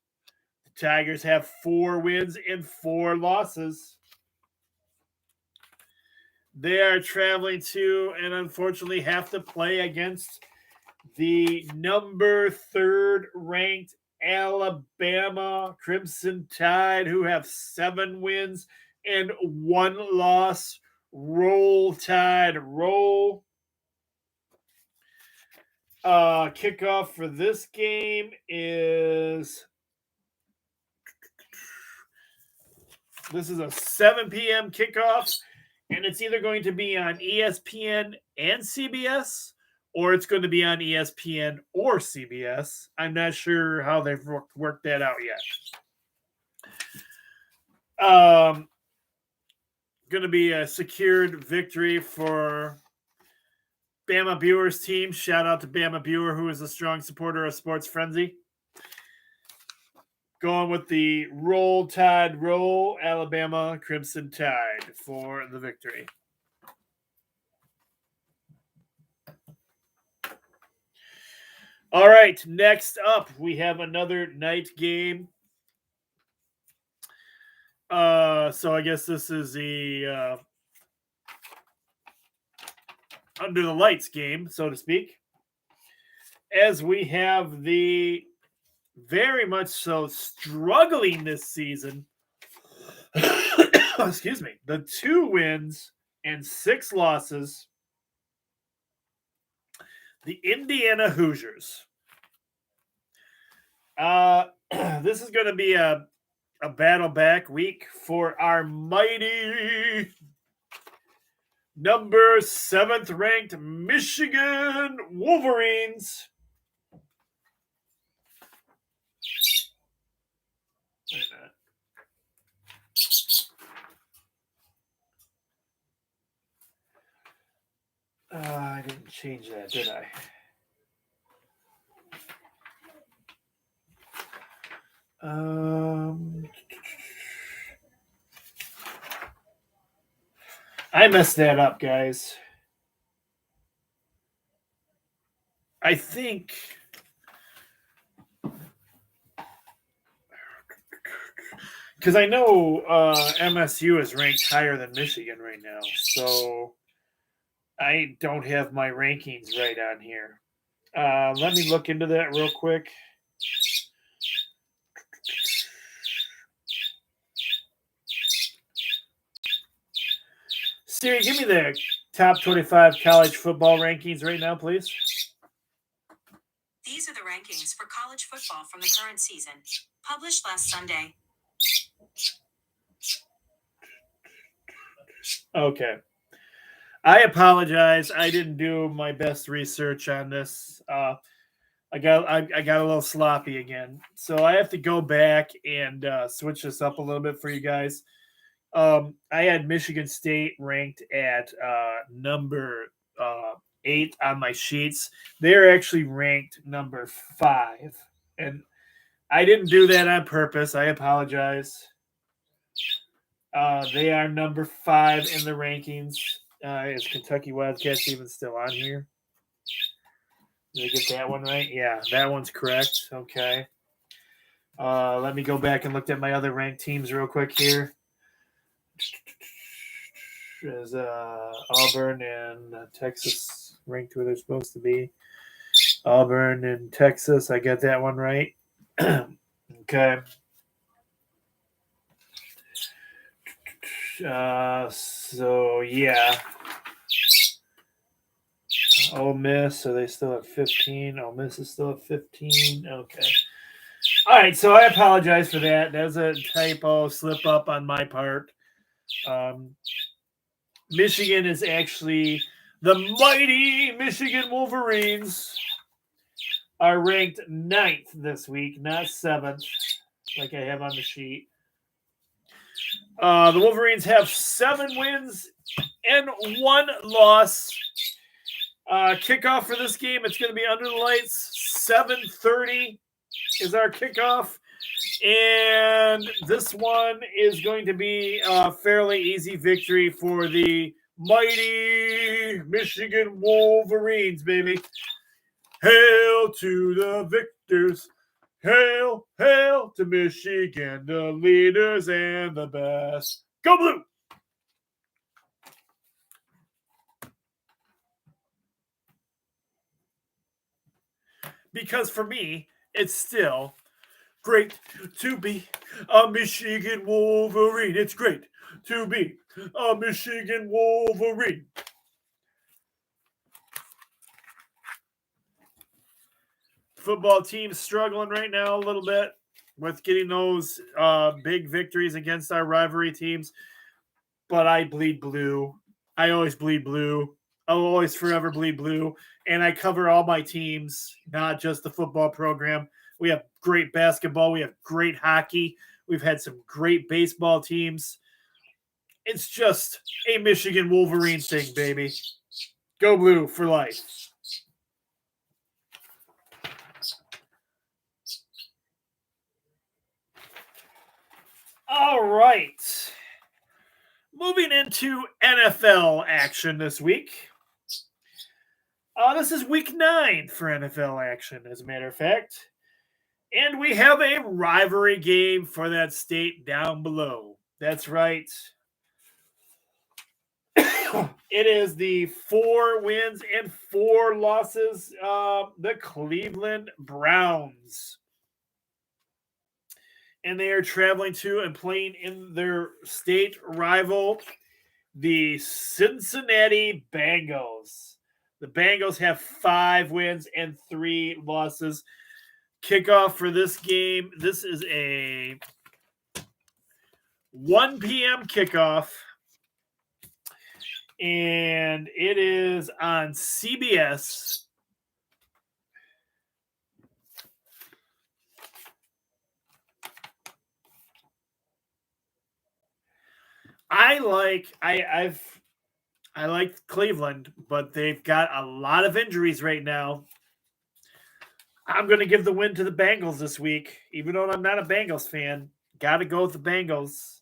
The Tigers have 4 wins and 4 losses. They are traveling to and unfortunately have to play against the number 3rd ranked Alabama Crimson Tide, who have 7 wins and 1 loss. Roll Tide, roll. Kickoff for this game is this is a 7 p.m. kickoff, and it's either going to be on ESPN and CBS, or it's going to be on ESPN or CBS. I'm not sure how they've worked that out yet. Going to be a secured victory for Bama Buers team. Shout out to Bama Buer, who is a strong supporter of Sports Frenzy. Going with the Roll Tide Roll, Alabama Crimson Tide for the victory. All right, next up, we have another night game. So I guess this is the under the lights game, so to speak. As we have the very much so struggling this season. Excuse me. The 2 wins and 6 losses. The Indiana Hoosiers. This is going to be a battle back week for our mighty number 7th ranked Michigan Wolverines. Wait a minute. I didn't change that, did I? I messed that up, guys. I think because I know MSU is ranked higher than Michigan right now, so I don't have my rankings right on here. Let me look into that real quick. Siri, give me the top 25 college football rankings right now, please. These are the rankings for college football from the current season, published last Sunday. Okay. I apologize. I didn't do my best research on this. I got a little sloppy again. So I have to go back and switch this up a little bit for you guys. I had Michigan State ranked at number 8 on my sheets. They're actually ranked number 5. And I didn't do that on purpose. I apologize. They are number 5 in the rankings. Is Kentucky Wildcats even still on here? Did I get that one right? Yeah, that one's correct. Okay. Let me go back and look at my other ranked teams real quick here. Is Auburn and Texas ranked where they're supposed to be? Auburn and Texas. I got that one right. Okay. So yeah. Ole Miss, are they still at 15? Ole Miss is still at 15. Okay. All right, so I apologize for that. That was a typo, slip up on my part. Michigan is actually the mighty Michigan Wolverines are ranked 9th this week, not 7th, like I have on the sheet. The Wolverines have 7 wins and 1 loss. Kickoff for this game, it's going to be under the lights. 7:30 is our kickoff. And this one is going to be a fairly easy victory for the mighty Michigan Wolverines, baby. Hail to the victors. Hail, hail to Michigan, the leaders and the best. Go Blue! Because for me, it's still great to be a Michigan Wolverine. It's great to be a Michigan Wolverine. Football team struggling right now a little bit with getting those big victories against our rivalry teams. But I bleed blue. I always bleed blue. I'll always forever bleed blue. And I cover all my teams, not just the football program. We have great basketball. We have great hockey. We've had some great baseball teams. It's just a Michigan Wolverine thing, baby. Go Blue for life. All right. Moving into NFL action this week. This is week 9 for NFL action, as a matter of fact. And we have a rivalry game for that state down below. That's right. It is the 4 wins and 4 losses, the Cleveland Browns. And they are traveling to and playing in their state rival, the Cincinnati Bengals. The Bengals have 5 wins and 3 losses. Kickoff for this game. This is a 1 p.m. kickoff. And it is on CBS. I like Cleveland, but they've got a lot of injuries right now. I'm going to give the win to the Bengals this week, even though I'm not a Bengals fan. Got to go with the Bengals,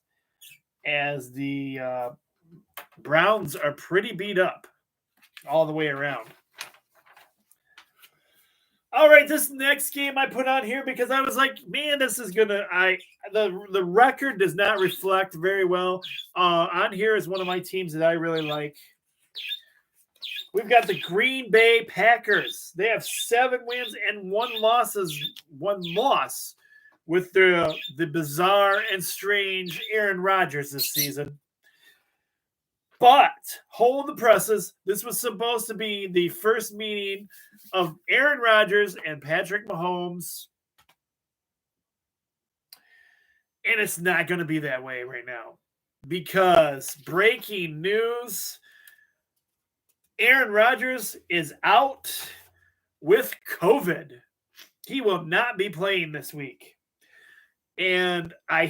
as the Browns are pretty beat up all the way around. All right, this next game I put on here because I was like, man, this is gonna. The record does not reflect very well. On here is one of my teams that I really like. We've got the Green Bay Packers. They have 7 wins and 1 loss with the bizarre and strange Aaron Rodgers this season. But hold the presses. This was supposed to be the first meeting of Aaron Rodgers and Patrick Mahomes. And it's not going to be that way right now. Because breaking news, Aaron Rodgers is out with COVID. He will not be playing this week. And I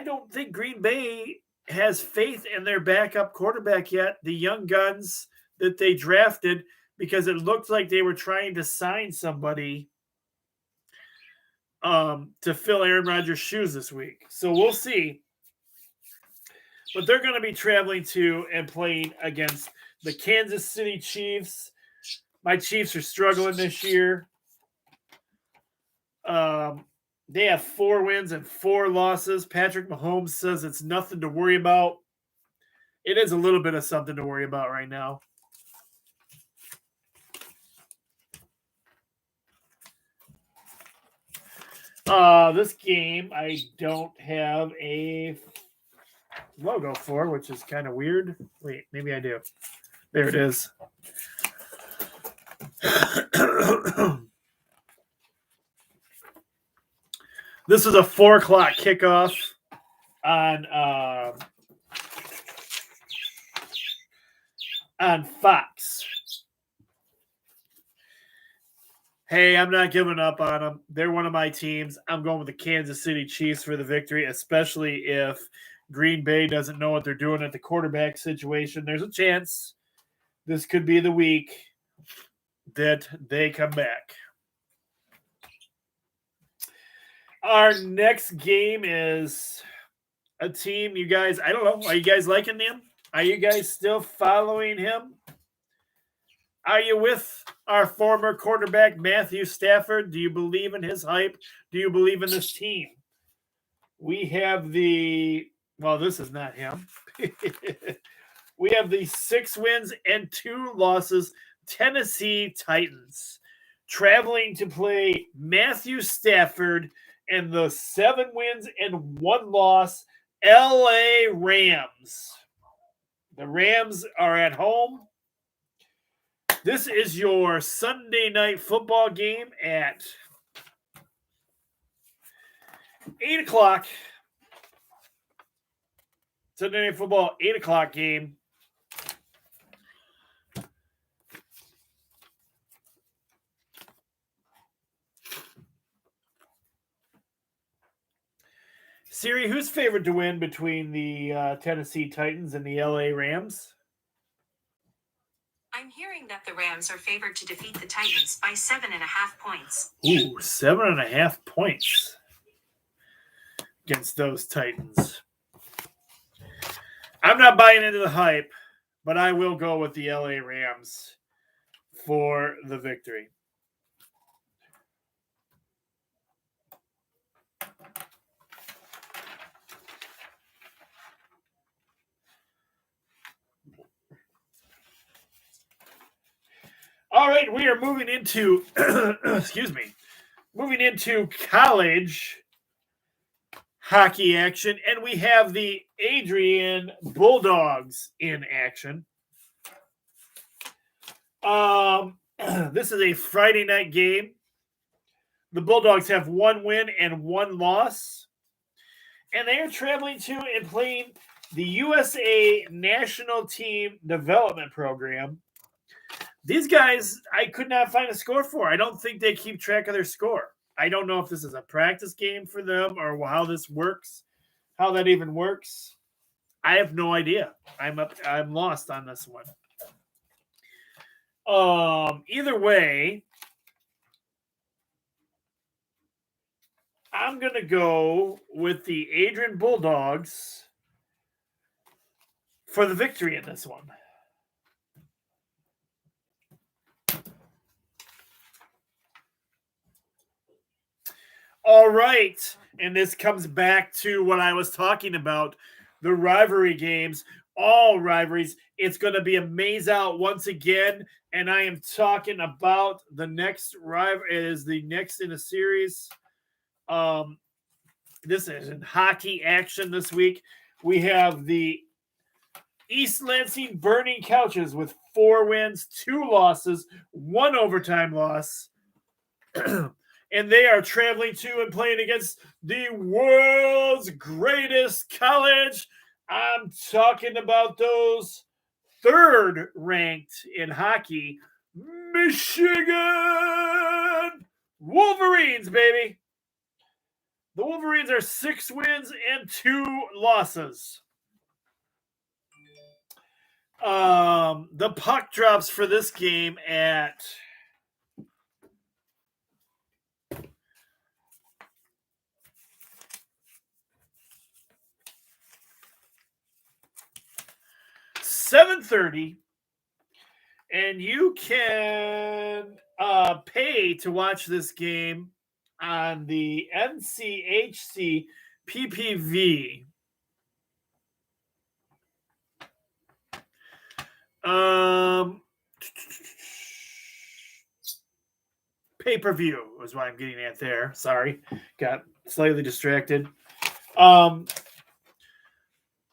don't think Green Bay has faith in their backup quarterback yet, the young guns that they drafted, because it looked like they were trying to sign somebody to fill Aaron Rodgers' shoes this week. So we'll see. But they're going to be traveling to and playing against the Kansas City Chiefs. My Chiefs are struggling this year. They have 4 wins and 4 losses. Patrick Mahomes says it's nothing to worry about. It is a little bit of something to worry about right now. This game I don't have a logo for, which is kind of weird. Wait, maybe I do. There it is. This is a 4 o'clock kickoff on Fox. Hey, I'm not giving up on them. They're one of my teams. I'm going with the Kansas City Chiefs for the victory, especially if Green Bay doesn't know what they're doing at the quarterback situation. There's a chance this could be the week that they come back. Our next game is a team, you guys, I don't know. Are you guys liking them? Are you guys still following him? Are you with our former quarterback, Matthew Stafford? Do you believe in his hype? Do you believe in this team? We have this is not him. We have the 6 wins and 2 losses Tennessee Titans traveling to play Matthew Stafford and the 7 wins and 1 loss LA Rams. The Rams are at home. This is your Sunday night football game at 8 o'clock. Sunday night football, 8 o'clock game. Siri, who's favored to win between the Tennessee Titans and the LA Rams? I I'm hearing that the Rams are favored to defeat the Titans by 7.5 points. Ooh, 7.5 points against those Titans. I'm not buying into the hype, but I will go with the LA Rams for the victory. All right, we are moving into moving into college hockey action, and we have the Adrian Bulldogs in action. This is a Friday night game. The Bulldogs have 1 win and 1 loss, and they are traveling to and playing the USA National Team Development Program. These guys, I could not find a score for. I don't think they keep track of their score. I don't know if this is a practice game for them or how this works, how that even works. I have no idea. I'm lost on this one. Either way, I'm going to go with the Adrian Bulldogs for the victory in this one. All right, and this comes back to what I was talking about, the rivalry games, all rivalries. It's going to be a maze out once again, and I am talking about the next rival. It is the next in a series. This is in hockey action this week. We have the East Lansing Burning Couches with 4 wins, 2 losses, 1 overtime loss. And they are traveling to and playing against the world's greatest college. I'm talking about those 3rd ranked in hockey, Michigan Wolverines, baby. The Wolverines are 6 wins and 2 losses. The puck drops for this game at 7:30, and you can pay to watch this game on the NCHC PPV. Pay-per-view is what I'm getting at there. Sorry, got slightly distracted. But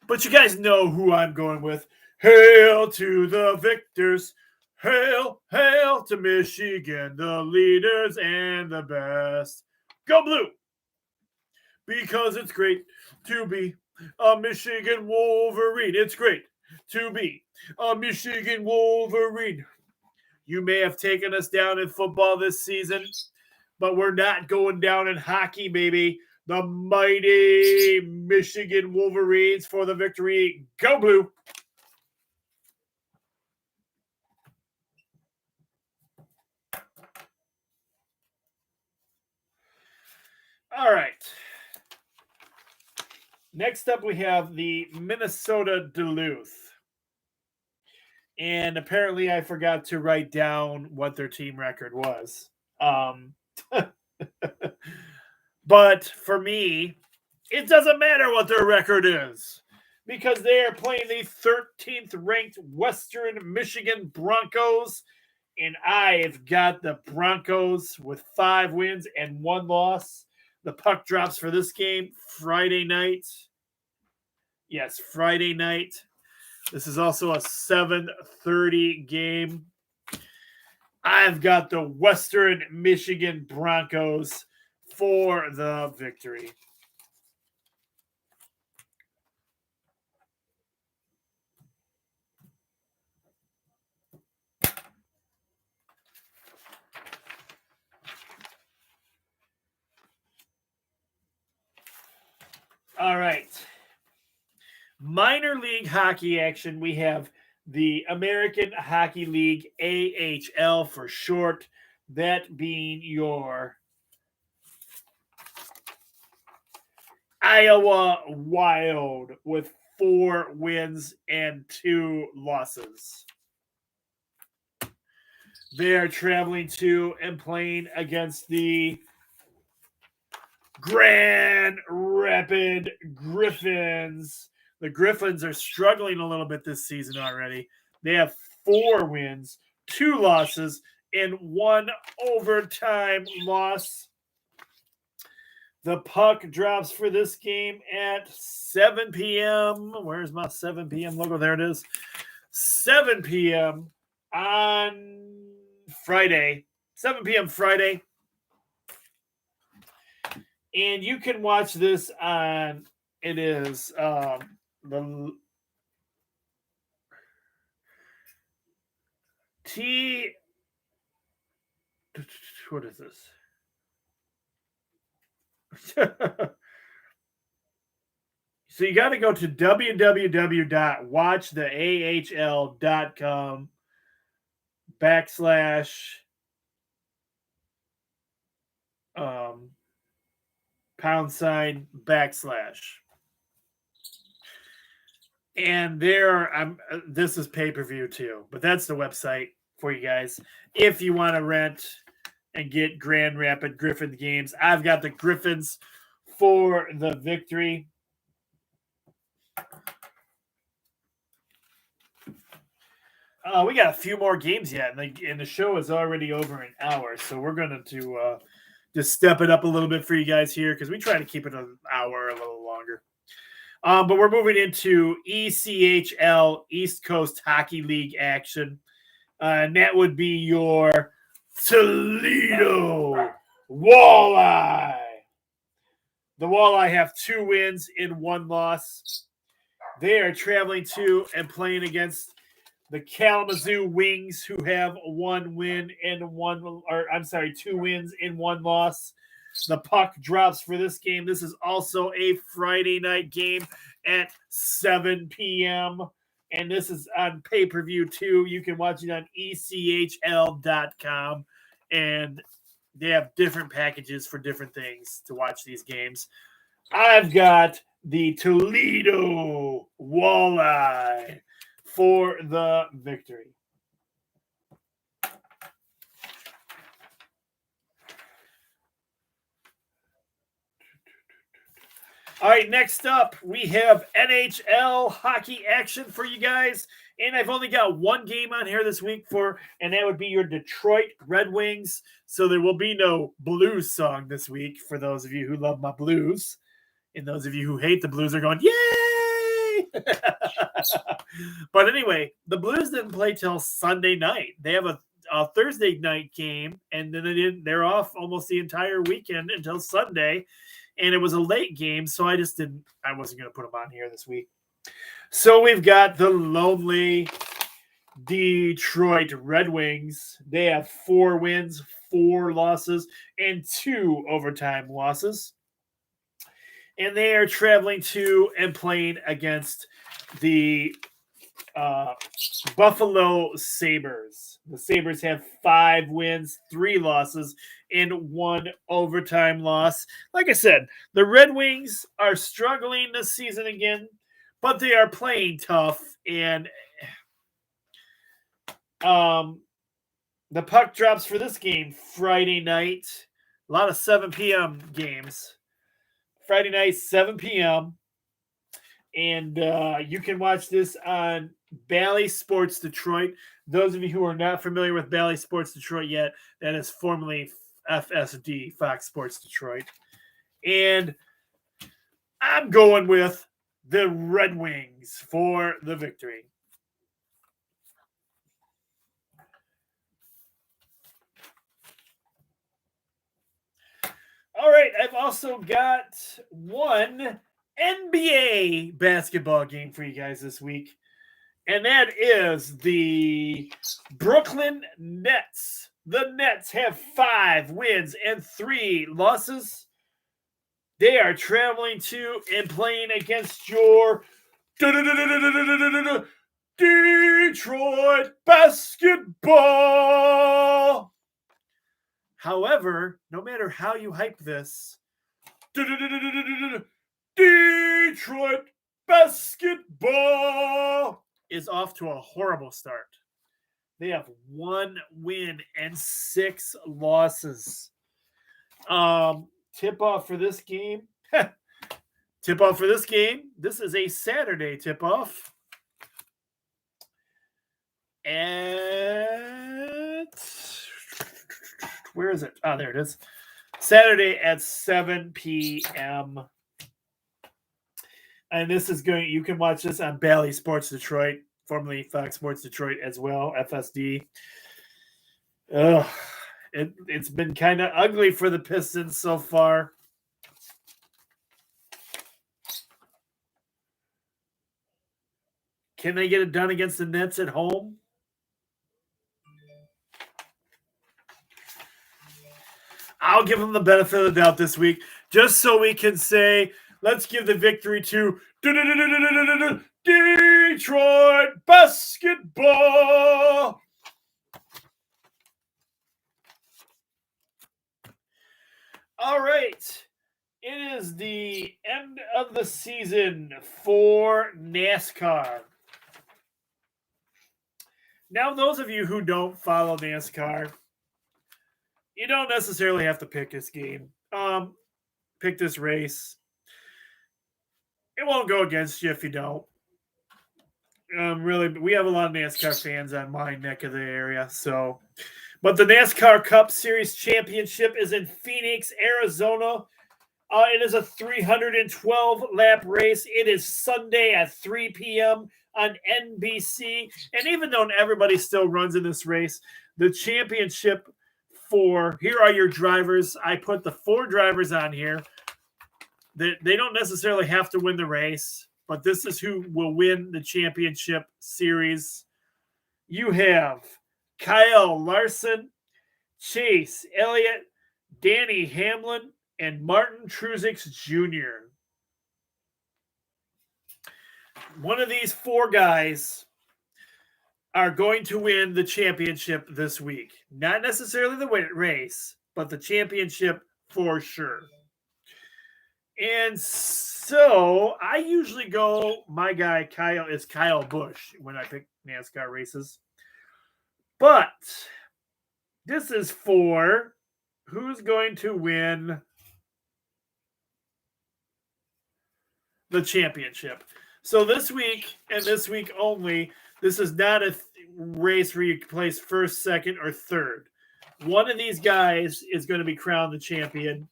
you guys know who I'm going with. Hail to the victors. Hail, hail to Michigan, the leaders and the best. Go Blue! Because it's great to be a Michigan Wolverine. It's great to be a Michigan Wolverine. You may have taken us down in football this season, but we're not going down in hockey, baby. The mighty Michigan Wolverines for the victory. Go Blue! All right. Next up, we have the Minnesota Duluth. And apparently I forgot to write down what their team record was. But for me, it doesn't matter what their record is because they are playing the 13th ranked Western Michigan Broncos. And I've got the Broncos with 5 wins and 1 loss. The puck drops for this game Friday night. Yes, Friday night. This is also a 7:30 game. I've got the Western Michigan Broncos for the victory. All right. Minor league hockey action. We have the American Hockey League, AHL for short, that being your Iowa Wild with 4 wins and 2 losses. They are traveling to and playing against the Grand Rapid Griffins. The Griffins are struggling a little bit this season already. They have 4 wins, 2 losses, and 1 overtime loss. The puck drops for this game at 7 p.m. Where's my 7 p.m. logo? There it is. 7 p.m. on Friday. 7 p.m. Friday. And you can watch this on, it is the what is this? So you got to go to www.watchtheahl.com / And there, this is pay-per-view too, but that's the website for you guys. If you want to rent and get Grand Rapid Griffin games, I've got the Griffins for the victory. We got a few more games yet, and the show is already over an hour, so we're going to just step it up a little bit for you guys here because we try to keep it an hour a little longer. But we're moving into ECHL, East Coast Hockey League action. And that would be your Toledo Walleye. The Walleye have 2 wins and 1 loss. They are traveling to and playing against the Kalamazoo Wings, who have 1 win and 2 wins and 1 loss. The puck drops for this game. This is also a Friday night game at 7 p.m. And this is on pay-per-view too. You can watch it on ECHL.com. And they have different packages for different things to watch these games. I've got the Toledo Walleye for the victory. All right, next up, we have NHL hockey action for you guys. And I've only got 1 game on here this week and that would be your Detroit Red Wings. So there will be no blues song this week for those of you who love my blues. And those of you who hate the blues are going, yay! But anyway, the Blues didn't play till Sunday night. They have a Thursday night game, and then they're off almost the entire weekend until Sunday. And it was a late game, so I wasn't going to put them on here this week. So we've got the lonely Detroit Red Wings. They have 4 wins, 4 losses, and 2 overtime losses. And they are traveling to and playing against the Buffalo Sabres. The Sabres have 5 wins, 3 losses, and 1 overtime loss. Like I said, the Red Wings are struggling this season again, but they are playing tough. And the puck drops for this game Friday night. A lot of 7 p.m. games. Friday night, 7 p.m. And you can watch this on Bally Sports Detroit. Those of you who are not familiar with Bally Sports Detroit yet, that is formerly FSD, Fox Sports Detroit. And I'm going with the Red Wings for the victory. All right, I've also got 1 NBA basketball game for you guys this week. And that is the Brooklyn Nets. The Nets have 5 wins and 3 losses. They are traveling to and playing against your Detroit basketball. However, no matter how you hype this, Detroit basketball is off to a horrible start. They have 1 win and 6 losses. Tip-off for this game. Tip-off for this game. This is a Saturday tip-off. Where is it? Oh, there it is. Saturday at 7 p.m. And this is you can watch this on Bally Sports Detroit, formerly Fox Sports Detroit as well, FSD. It's been kind of ugly for the Pistons so far. Can they get it done against the Nets at home? I'll give them the benefit of the doubt this week, just so we can say, let's give the victory to Detroit basketball. All right. It is the end of the season for NASCAR. Now, those of you who don't follow NASCAR, you don't necessarily have to pick this game. Pick this race. It won't go against you if you don't. Really, we have a lot of NASCAR fans on my neck of the area. But the NASCAR Cup Series Championship is in Phoenix, Arizona. It is a 312-lap race. It is Sunday at 3 p.m. on NBC. And even though everybody still runs in this race, the championship here are your drivers. I put the 4 drivers on here. They don't necessarily have to win the race, but this is who will win the championship series. You have Kyle Larson, Chase Elliott, Danny Hamlin, and Martin Truex Jr. One of these 4 guys are going to win the championship this week. Not necessarily the race, but the championship for sure. And so I usually go, my guy Kyle is Kyle Busch when I pick NASCAR races. But this is for who's going to win the championship. So this week and this week only, this is not a race where you place first, second, or third. One of these guys is going to be crowned the champion.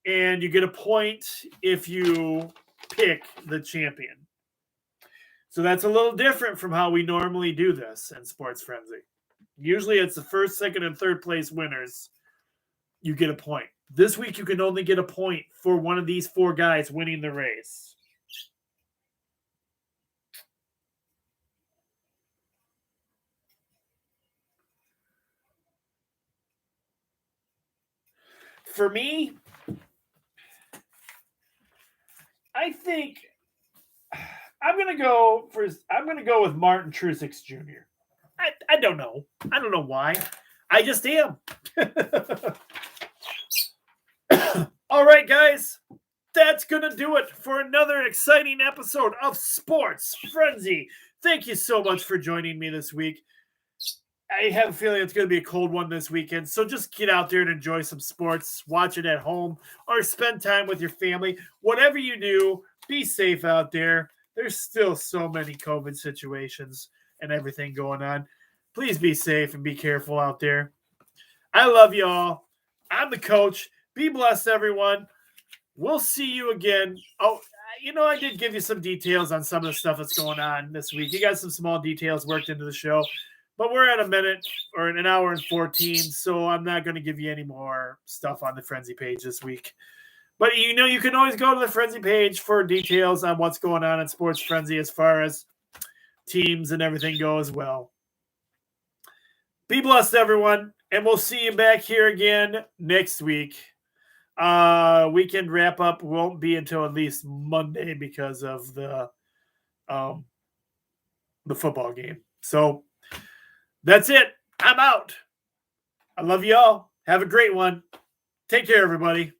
And you get a point if you pick the champion. So that's a little different from how we normally do this in Sports Frenzy. Usually it's the first, second, and third place winners. You get a point. This week you can only get a point for one of these 4 guys winning the race. For me, I think I'm gonna go with Martin Truex Jr. I don't know. I don't know why. I just am. All right, guys. That's gonna do it for another exciting episode of Sports Frenzy. Thank you so much for joining me this week. I have a feeling it's going to be a cold one this weekend, so just get out there and enjoy some sports. Watch it at home or spend time with your family. Whatever you do, be safe out there. There's still so many COVID situations and everything going on. Please be safe and be careful out there. I love you all. I'm the coach. Be blessed, everyone. We'll see you again. Oh, I did give you some details on some of the stuff that's going on this week. You got some small details worked into the show. But we're at a minute or an hour and 14, so I'm not going to give you any more stuff on the Frenzy page this week. But you can always go to the Frenzy page for details on what's going on in Sports Frenzy as far as teams and everything go as well. Be blessed, everyone, and we'll see you back here again next week. Weekend wrap-up won't be until at least Monday because of the the football game. So that's it. I'm out. I love you all. Have a great one. Take care, everybody.